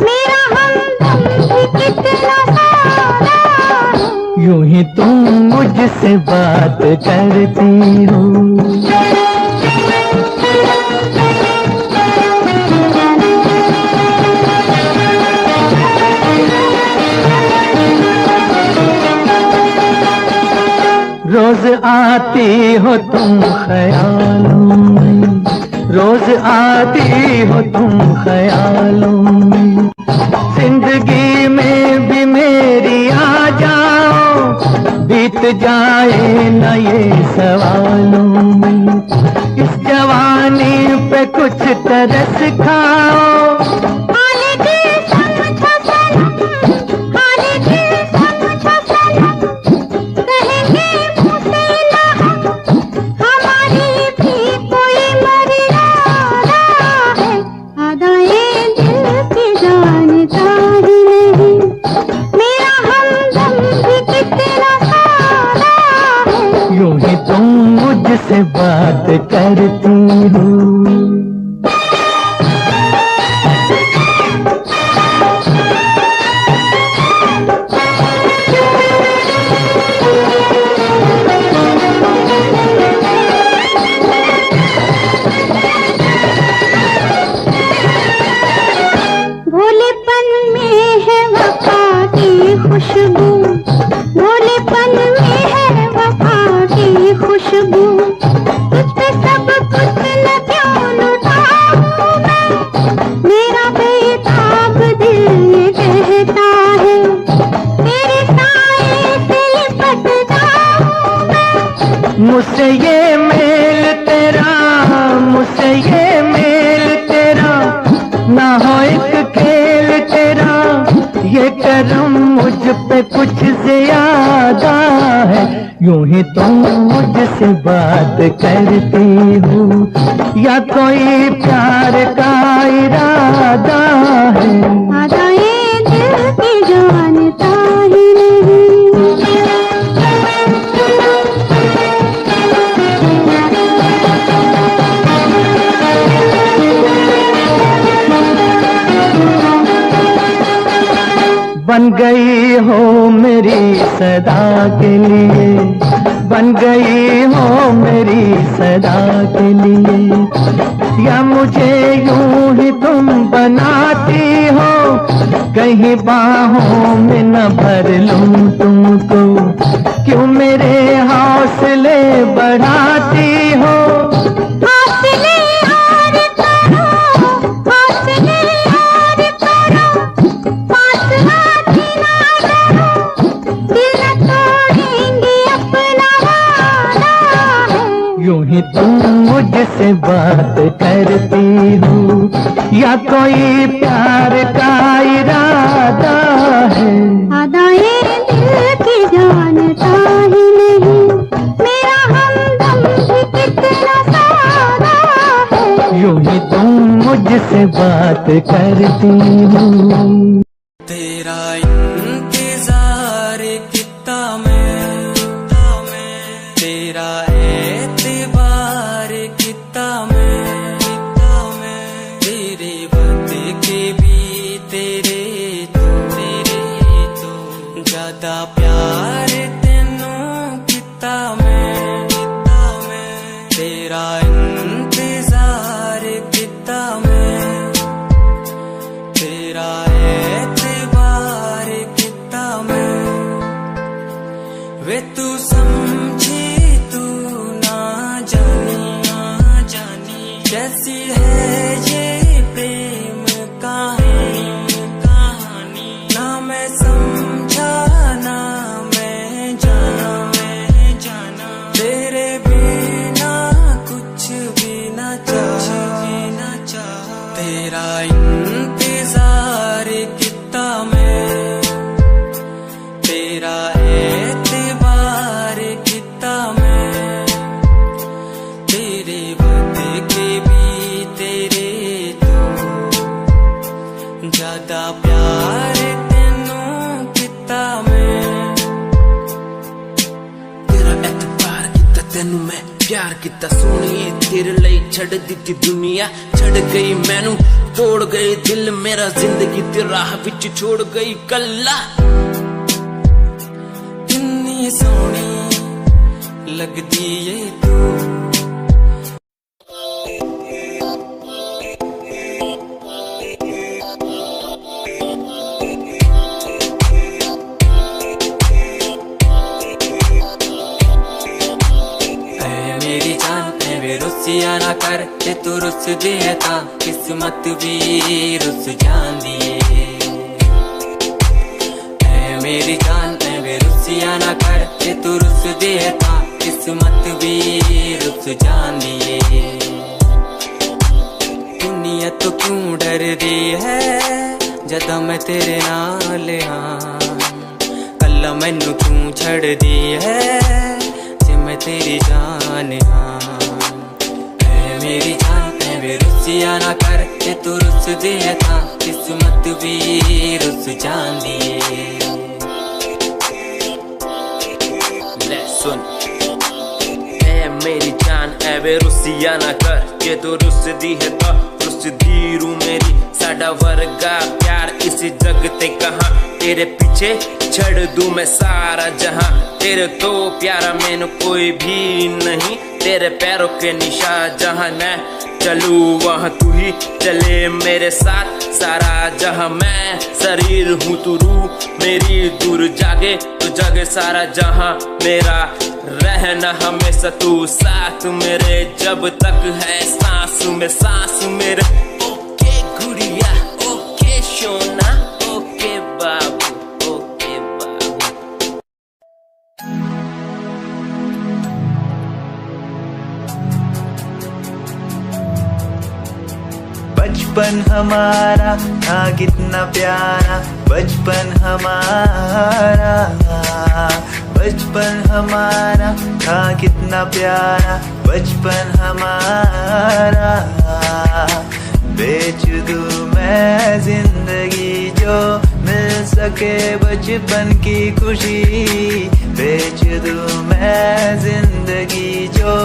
मेरा हमदम भी कितना सारा है। यूं ही तुम मुझसे बात करती हो। रोज आती हो तुम ख्यालों में, रोज आती हो तुम ख्यालों में। जिंदगी में भी मेरी आ जाओ, बीत जाए न ये सवालों में। इस जवानी पे कुछ तरस खाओ, से बात करती हूँ। भोलेपन में है वफा की खुशबू, भोलेपन में है वफा की खुशबू। तुझ पे सब कुछ न क्यों लुटाऊं मैं, मेरा बेताब दिल ये कहता है, तेरे साए से लिपट जाऊं मैं। मुझसे ये मेल तेरा, मुझसे ये मेल तेरा, ना हो एक खेल तेरा। ये करम मुझ पे कुछ ज्यादा है, यूं ही तुम मुझसे बात करती हो, या कोई प्यार का इरादा है। आदाए दिल की जानता ही नहीं। बन गई हो मेरी सदा के लिए, बन गई हो मेरी सदा के लिए, या मुझे यूं ही तुम बनाती हो, कहीं बाहों में न भर लूं तुमको, क्यों मेरे हौसले बढ़ाती हो। यूं ही तुम मुझसे बात करती हो, या कोई प्यार का इरादा है। आदाए दिल की जानता ही नहीं, मेरा हमदम भी कितना सादा है। यूं ही तुम मुझसे बात करती हो। तेरा इंतजार कितना मैं, तेरा एतबार कितना मैं, तेरे बदले के भी तेरे तो ज्यादा प्यार तेनू कितना मैं, तेरा इंतजार कितना मैं, तेरा एतबार कितना मैं। वे तू समझी तू ना जानी, कैसी है ये प्रेम कहानी, ना मैं समझा ना मैं जाना, तेरे बिना कुछ भी ना चाह, तेरा इंतजार कितना मैं, तेरा एतबार कितना मैं, तेरे बदले के भी तेरे तो ज्यादा प्यार तेनू कितना मैं। तेरा एतबार किता तेनू मैं, प्यार किता सोनिए, तेरे लिए छड़ दिती दुनिया, छड़ गई मैनू तोड़ गई दिल मेरा, जिंदगी तेरी राह विच छोड़ गई कल्ला। कितनी सोहनी लगदी ये तू, कर ते तू रुस दे तां किस्मत भी रुस जांदी ऐ मेरी जान ऐ रुसिया ना कर ते तू रुस दे तां किस्मत भी रुस जांदी दुनिया तो क्यों डर दी है जदा मैं तेरे नाल हाँ कल्ला मैनू क्यों छड़ दी है जे मैं तेरी जान हाँ ऐ मेरी जान ऐ रुसिया ना कर ते तू रुस दे तां किस्मत भी रुस जांदी ले सुन ऐ मेरी जान ऐ वे रुसिया ना कर जे तू रुस दी है तो रुस दी रू मेरी साडा वर्गा प्यार इस जग ते कहां तेरे पीछे छड़ दूं मैं सारा जहां तेरे तो प्यारा मैनू कोई भी नहीं तेरे पैरों के निशान जहां मैं चलूं वहां तू ही चले मेरे साथ सारा जहां मैं शरीर हूँ तू रूह मेरी दूर जागे तो जगे सारा जहां मेरा रहना हमेशा तू साथ मेरे जब तक है सांस में सांस मेरे ओके गुड़िया ओके सोना ओके बाबू ओके बाबू बचपन हमारा था कितना प्यारा बचपन हमारा बचपन हमारा था कितना प्यारा बचपन हमारा बेच दूं मैं जिंदगी जो मिल सके बचपन की खुशी बेच दूं मैं जिंदगी जो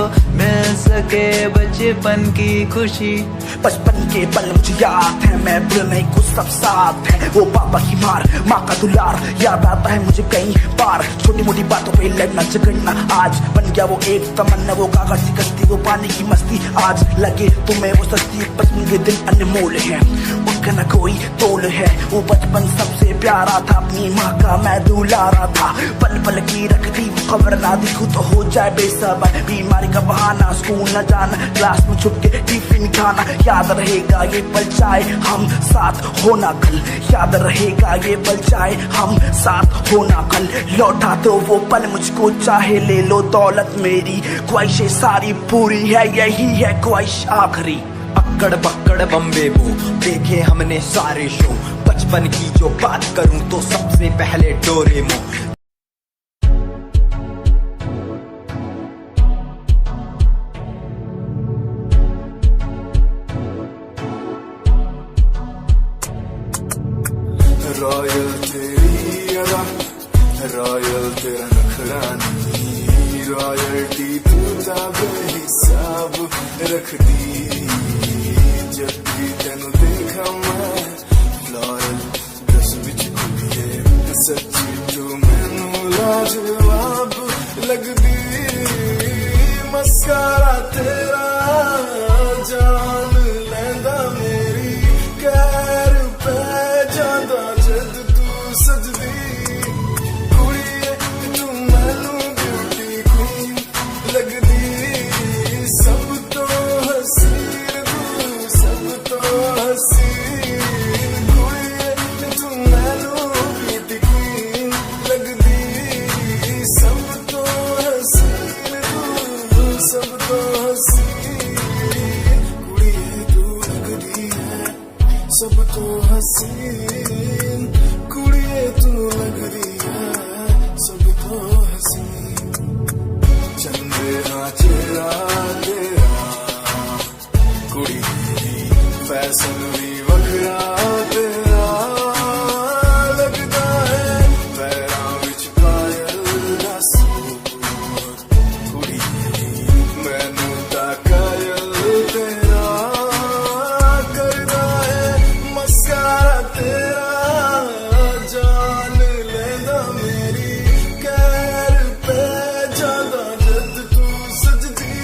मिल सके बचपन की खुशी बचपन के पल मुझे याद है मैं भूल नहीं कुछ सब साथ है वो पापा की मार माँ का दुलार याद आता है मुझे कई बार छोटी मोटी बातों पे लड़ना झगड़ना आज बन गया वो एक तमन्ना वो कागज की कश्ती वो पानी की मस्ती आज लगे तुम्हें वो सस्ती बचपन के दिन अनमोल है उनका न कोई तोल है वो बचपन सबसे प्यारा था अपनी माँ का मैं दुलारा था पल पल की रखती वो खबर ना दिखूं तो हो जाए बेसबर बीमारी का बहाना स्कूल न जाना क्लास में छुप के टिफिन खाना याद रहेगा ये पल चाहे हम साथ होना कल याद रहेगा ये पल चाहे हम साथ होना कल लौटा तो वो पल मुझको चाहे ले लो दौलत मेरी ख्वाहिशें सारी पूरी है यही है ख्वाहिश आखिरी अक्कड़ बक्कड़ बम्बे वो देखे हमने सारे शो बचपन की जो बात करूं तो सबसे पहले डोरेमोन रॉयल तेरी अदा रॉयल तेरा नखरा नहीं रॉयल्टी तू बेहिसाब रख दी जब भी तेनू देखा मैं फ्लोरल ड्रेस विच कुड़िए सच्ची तू मैनू लाजवाब लगदी मस्कारा तेरा जान लैंदा मेरी कैर पे जांदा जद तू सजदी कुड़िए तू मैनू ब्यूटी क्वीन लगदी सब तो हसीन तू सब तो हसीन कुड़िए तू मैनू ब्यूटी क्वीन लगदी सब तो हसीन तू सब तो हसीन कुड़िए तू लगदी है सब तो हसीन कुड़िए तू लगदी है सब तो हसीन चंदे हाँ चेहरा तेरा कुड़ी फैशन भी वखरा तेरा लगदा है पैरां विच पायल दा सूट कुड़ी मैनू तां कायल तेरा करदा है मस्कारा तेरा जान लेंदा मेरी कैर पे जांदा जद तू सजदी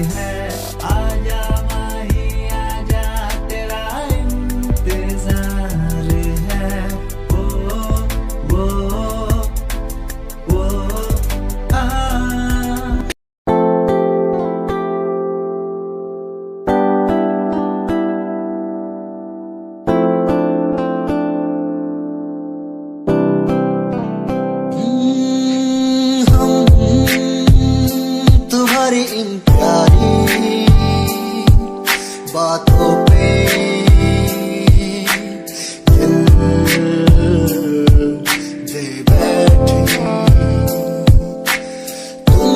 है। आजा माही आजा तेरा इंतजार है। वो आ तुम्हारी इन प्यारी बातों पे दिल दे बैठे। तुम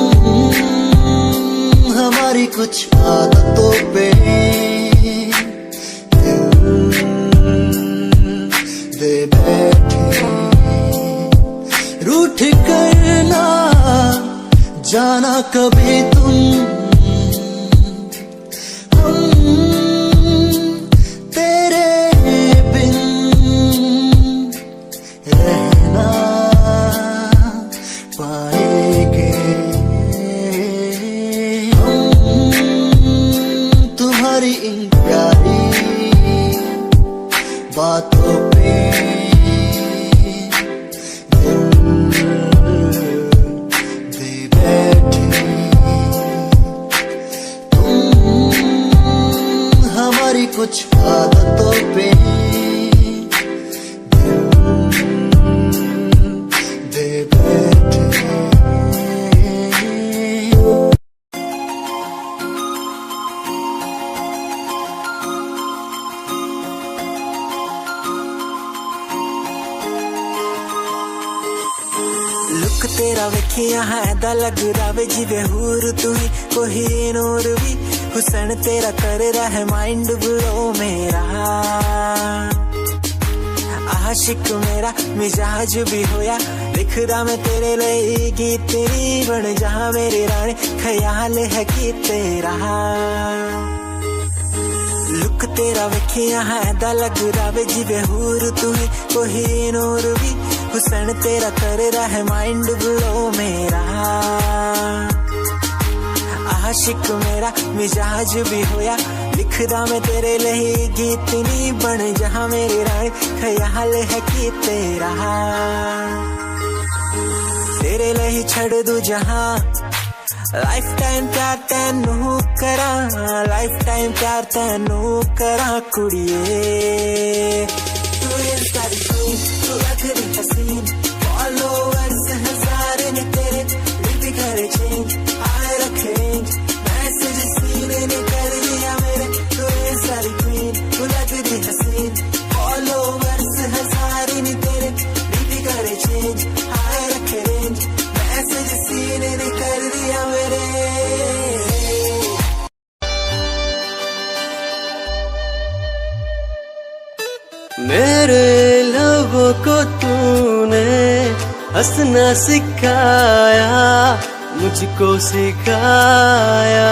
हमारी कुछ आदतों पे दिल दे बैठे। रूठ करना जाना कभी तुम, हम तेरे बिन रहना पाएंगे। हम तुम्हारी इन प्यारी बातों पे कुछ आदतों पे दे बैठे। लुक तेरा वेखिया है दा लगदा वे जिवे हूर तू ही कोई नूर भी। हुसन तेरा कर रहा है माइंड ब्लो मेरा। आशिक मेरा मिजाज भी होया लिखदा मैं तेरे लिए गीत। तेरी बन जा मेरी रानी ख्याल है कि तेरा। लुक तेरा वेखिया है दा लगदा वे जिवे हूर तू ही कोई नूर भी। हुसन तेरा कर रहा है माइंड ब्लो मेरा। आशिक मेरा मिजाज भी होया लिखदा मैं तेरे लिए गीत। नी बन जहां मेरी रानी ख्याल है कि तेरा। तेरे लिए छड़ दूं जहां लाइफ टाइम प्यार तैनू करा। लाइफ टाइम प्यार तैनू करा कुड़िए। तू सारी तू लगदी हसीन फॉलोअर्स हजार ने तेरे लिपि करे चेंज आए रखे मैसेज सीने ने कर दिया मेरे। तू सारी क्वीन तू लगदी हसीन फॉलोअर्स हजार ने तेरे लिपि करे चेंज आए रखे रेंज मैसेज सीने ने कर दिया मेरे। मेरे लबों को तूने हंसना सिखाया, मुझको सिखाया।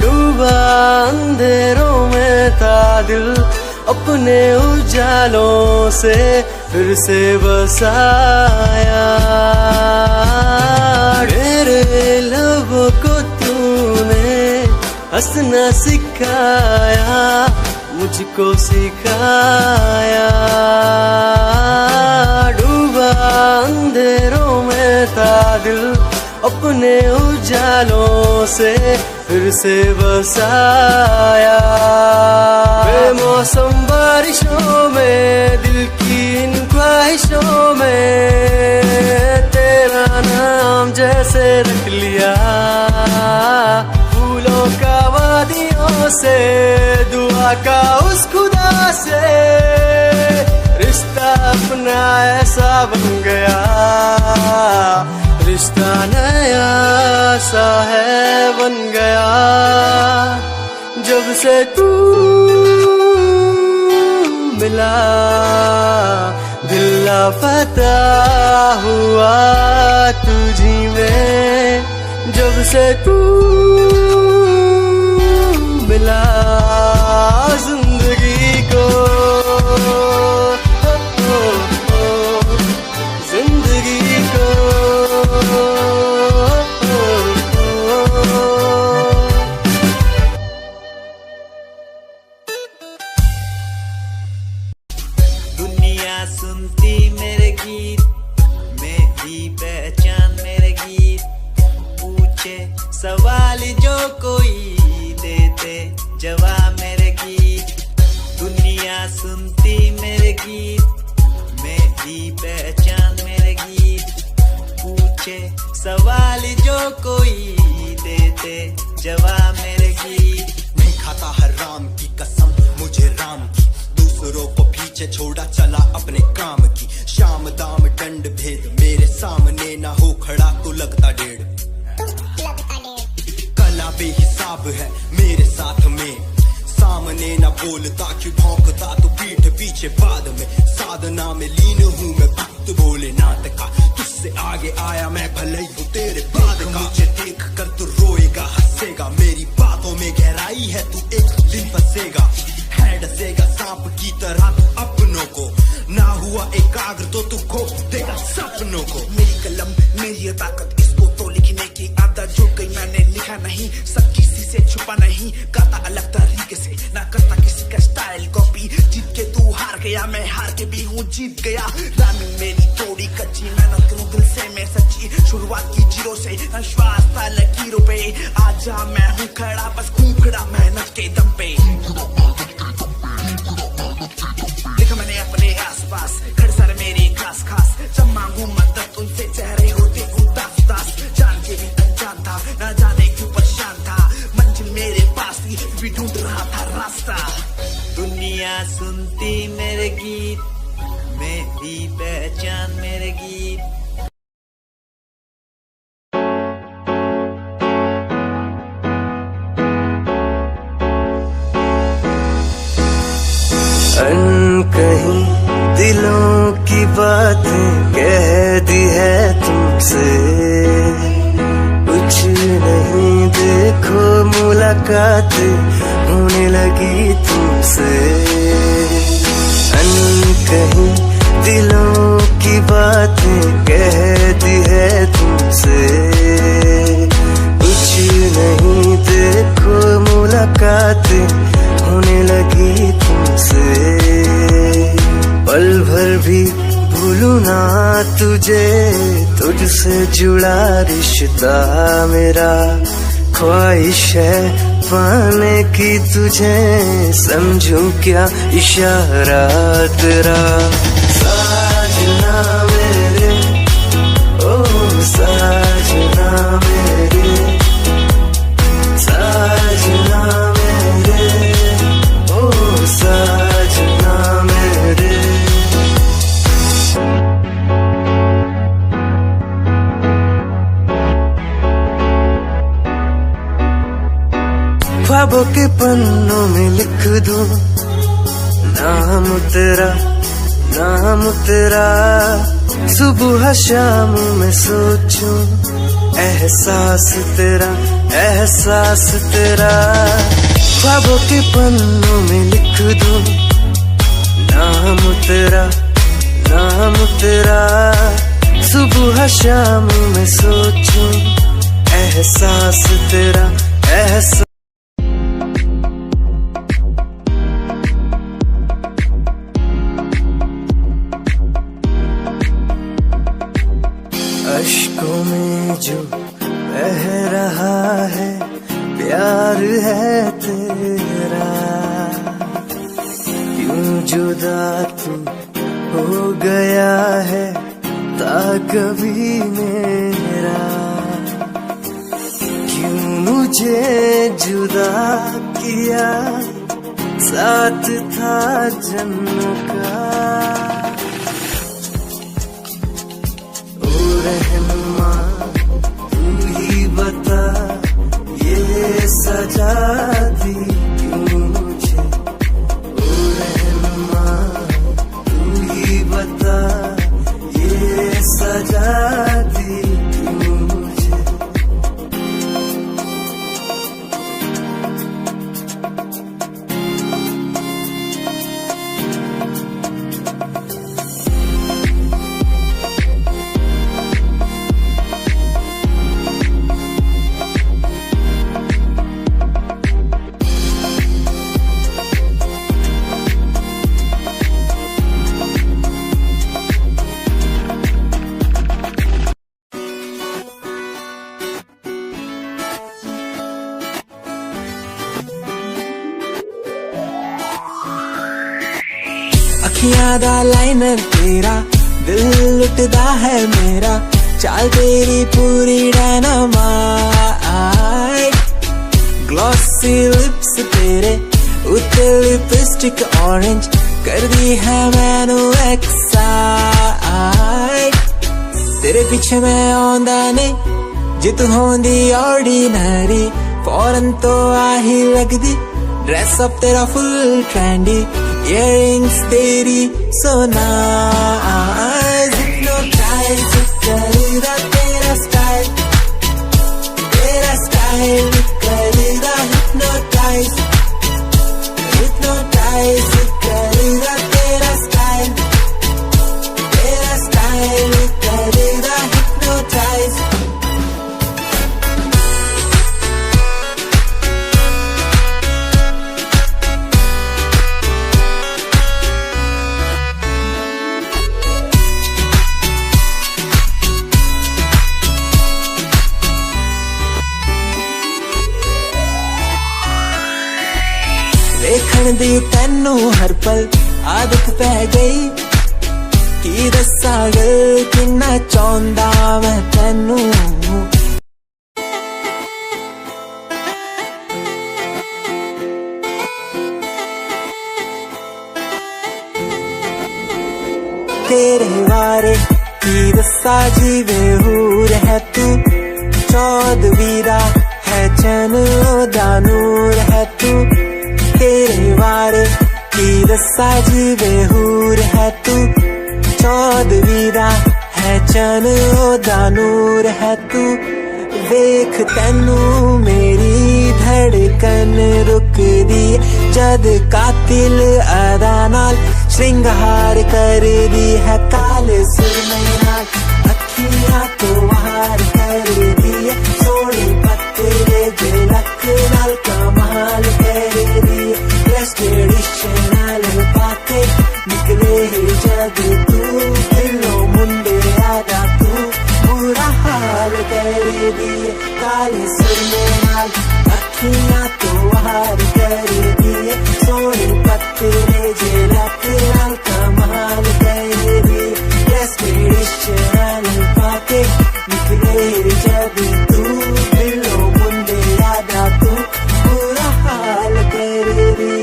डूबा अंधेरों में था दिल, अपने उजालों से फिर से बसाया। मेरे लबों को तूने हंसना सिखाया, मुझको सिखाया। डूबा अंधेरों में था दिल, अपने उजालों से फिर से बसाया। बेमौसम बारिशों में, दिल की इन ख्वाहिशों में, तेरा नाम जैसे रख लिया। फूलों का वादियों से, दुआ का उस खुदा से, रिश्ता अपना ऐसा बन गया। रिश्ता नया सा है बन गया, जब से तू मिला। दिल लापता हुआ तुझी में, जब से तू मिला। जिंदगी को जिंदगी को सवाल जो कोई देते जवाब मेरे गीत, दुनिया सुनती मेरे गीत, मेरी पहचान मेरे गीत, पूछे सवाल जो कोई देते जवाब मेरे गीत। नहीं खाता हराम की कसम मुझे राम की, दूसरों को पीछे छोड़ा चला अपने काम की, शाम दाम दंड भेद मेरे सामने ना हो खड़ा तो लगता डेढ़, कला बेहिसाब है मेरे साथ में, सामने ना बोलता क्यों भौंकता तो पीठ पीछे बाद में, साधना में लीन हूँ मैं भक्त भोलेनाथ का, तुझसे आगे आया मैं भले ही हूँ तेरे बाद का, मुझे देख कर तू रोएगा हंसेगा, मेरी बातों में गहराई है तू एक दिन फंसेगा, है डसेगा सांप की तरह तू अपनों को, ना हुआ एकाग्र तो तू खो देगा सपनों को। मेरी कलम मेरी ये ताकत, इसको तो लिखने की आदत जुड़ गई, मैंने लिखा नहीं सब किसी से छुपा नहीं, गाता अलग तरीके से ना करता किसी का स्टाइल कॉपी, जीत के तू हार गया मैं हार के भी हूँ जीत गया, रानी मेरी थोड़ी कच्ची मेहनत करूँ दिल से मैं सच्ची, शुरुआत की जीरो से विश्वास था लकीरों पे, आजा मैं हूँ खड़ा बस खून खड़ा मेहनत के दम पे, देखा मैंने अपने आसपास खड़े सारे मेरे खास खास, जब मांगू मदद उनसे चेहरे होते उदास उदास, जान के भी अनजान था ना जाने क्यों परेशान था, मंजिल मेरे पास थी भी ढूंढ रहा था रास्ता, दुनिया सुनती मेरे गीत, मेरी पहचान मेरे गीत। कहीं दिलों की बातें कह दी है तुमसे, कुछ नहीं देखो मुलाकातें होने लगी तुमसे, कहीं दिलों की बातें कह दी है तुमसे, कुछ नहीं देखो मुलाकातें होने लगी तुमसे, पल भर भी भूलूं ना तुझे, तुझसे जुड़ा रिश्ता मेरा, ख्वाहिश है पाने की तुझे, समझूं क्या इशारा तेरा, साजना मेरे ओ साजना मेरे, साजना मेरे ओ साजना मेरे। ख्वाबों के पन्नों में लिख दूं नाम तेरा, नाम तेरा, सुबह शाम में सोचूं एहसास तेरा, एहसास तेरा, ख्वाबों के पन्नों में लिख दूं नाम तेरा, नाम तेरा, सुबह शाम में सोचूं एहसास तेरा, एहसास। अश्कों में जो बह रहा है प्यार है तेरा, क्यों जुदा तू हो गया है ताकभी मेरा, क्यों मुझे जुदा किया साथ था जन्म का, रहनुमा तू ही बता ये सजा दी क्यों मुझे, ओ रहनुमा तू ही बता ये सजा दी क्यों मुझे। अखियां दा लाइनर तेरा दिल लुटदा है मेरा चाल तेरी पूरी डायनामाइट ग्लॉसी लिप्स तेरे उत्ते लिपस्टिक ऑरेंज कर दी है मैनू एक्साइट तेरे पीछे मैं आंदा नहीं जे तू होंदी ऑर्डिनरी फौरन तो आही लगदी ड्रेस अप तेरा फुल ट्रेंडी इयररिंग्स तेरी so nice hypnotize करेगा तेरा स्टाइल करेगा hypnotize करेगा तेरा स्टाइल करेगा hypnotize देखण दी तैनू हर पल आदत पै गई की दस्सा गल किन्ना चाहुंदा मैं तैनू तेरे बारे की दस्सा जीवे हूर है तू चौदहवीं दा है चैन ओदा नूर है तू तेरे बारे की दस्सा जीवे हूर है तू चौदहवीं दा है चन ओदा नूर है तू वेख तैनू मेरी धड़कन रुकदी जद कातिल अदा नाल श्रृंगार कर दी है काले सुरमई नाल अखियां तो वार कर दी है सोने पत्ते झलक नाल कमाल कर दी ट्रेडिशनल पाके निकले जग तू दिलो मुंडे आदा तू बुरा हाल कर दी काले सुरमे नाल अखियां तो वार कर दी सोने पत्ते झलक नाल कमाल कर दी ट्रेडिशनल पाके निकले जग तू दिलो मुंडे आदा तू बुरा हाल कर दी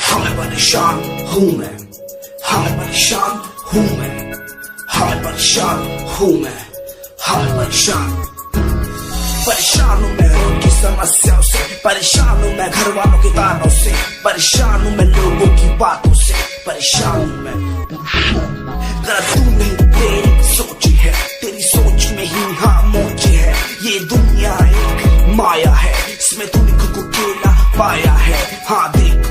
परेशान हूँ मैं परेशान हूँ मैं परेशान हूँ मैं परेशान हूँ मैं उनकी समस्याओं से परेशान हूँ मैं घर वालों के तानों से परेशान हूँ मैं लोगों की बातों से परेशान हूँ मैं जरा तू नहीं तेरी सोच है तेरी सोच में ही हाँ मोच है ये दुनिया एक माया है इसमें तूने खुद को अकेला पाया है हाँ देख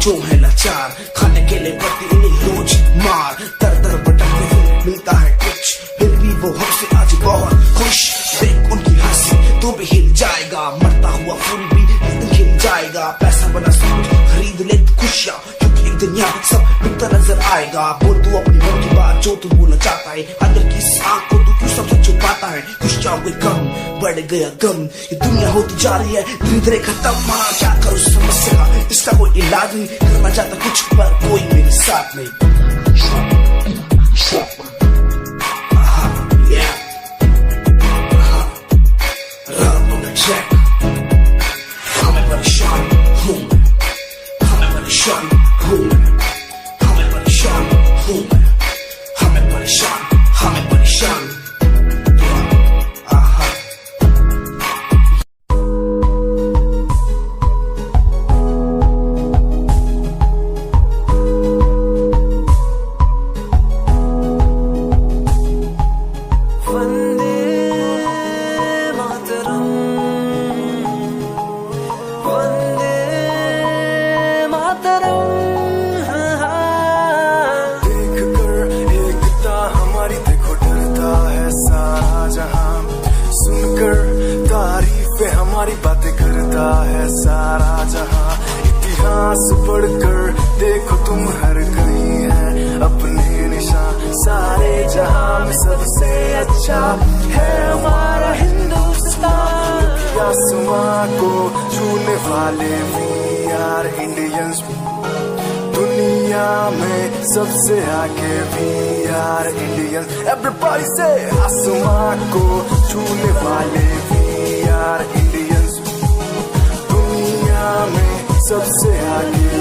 जो है लाचार खाने के लिए पड़ती उन्हें रोज मार दर दर भटकते हुए मिलता है कुछ फिर भी वो हमसे आज बहुत खुश देख उनकी हंसी तो भी हिल जाएगा मरता हुआ फूल भी एक दिन खिल जाएगा पैसा बना सब कुछ खरीद ले खुशियाँ क्योंकि एक दिन यहाँ सब बिकता नजर आएगा बोल तू अपनी मन की बात जो तू बोलना चाहता है अंदर की इस आँख को तू क्यों सबसे छुपाता है खुशियाँ हुए कम बढ़ गया गम ये दुनिया होती जा रही है धीरे धीरे खत्म हाँ क्या करूँ समस्या का इसका कोई इलाज नहीं करना चाहता कुछ पर कोई मेरे साथ नहीं हमें परेशान हूँ हमें परेशान हूँ हमें परेशान हूँ हमें परेशान इतिहास पढ़कर देखो तुम हर कहीं है अपने निशान, सारे जहां में सबसे अच्छा है हमारा हिंदुस्तान। आसमां को छूने वाले वी आर इंडियंस, दुनिया में सबसे आगे वी आर इंडियंस। एवरीबॉडी से आसमां को छूने वाले वी आर इंडियंस, दुनिया में सबसे आगे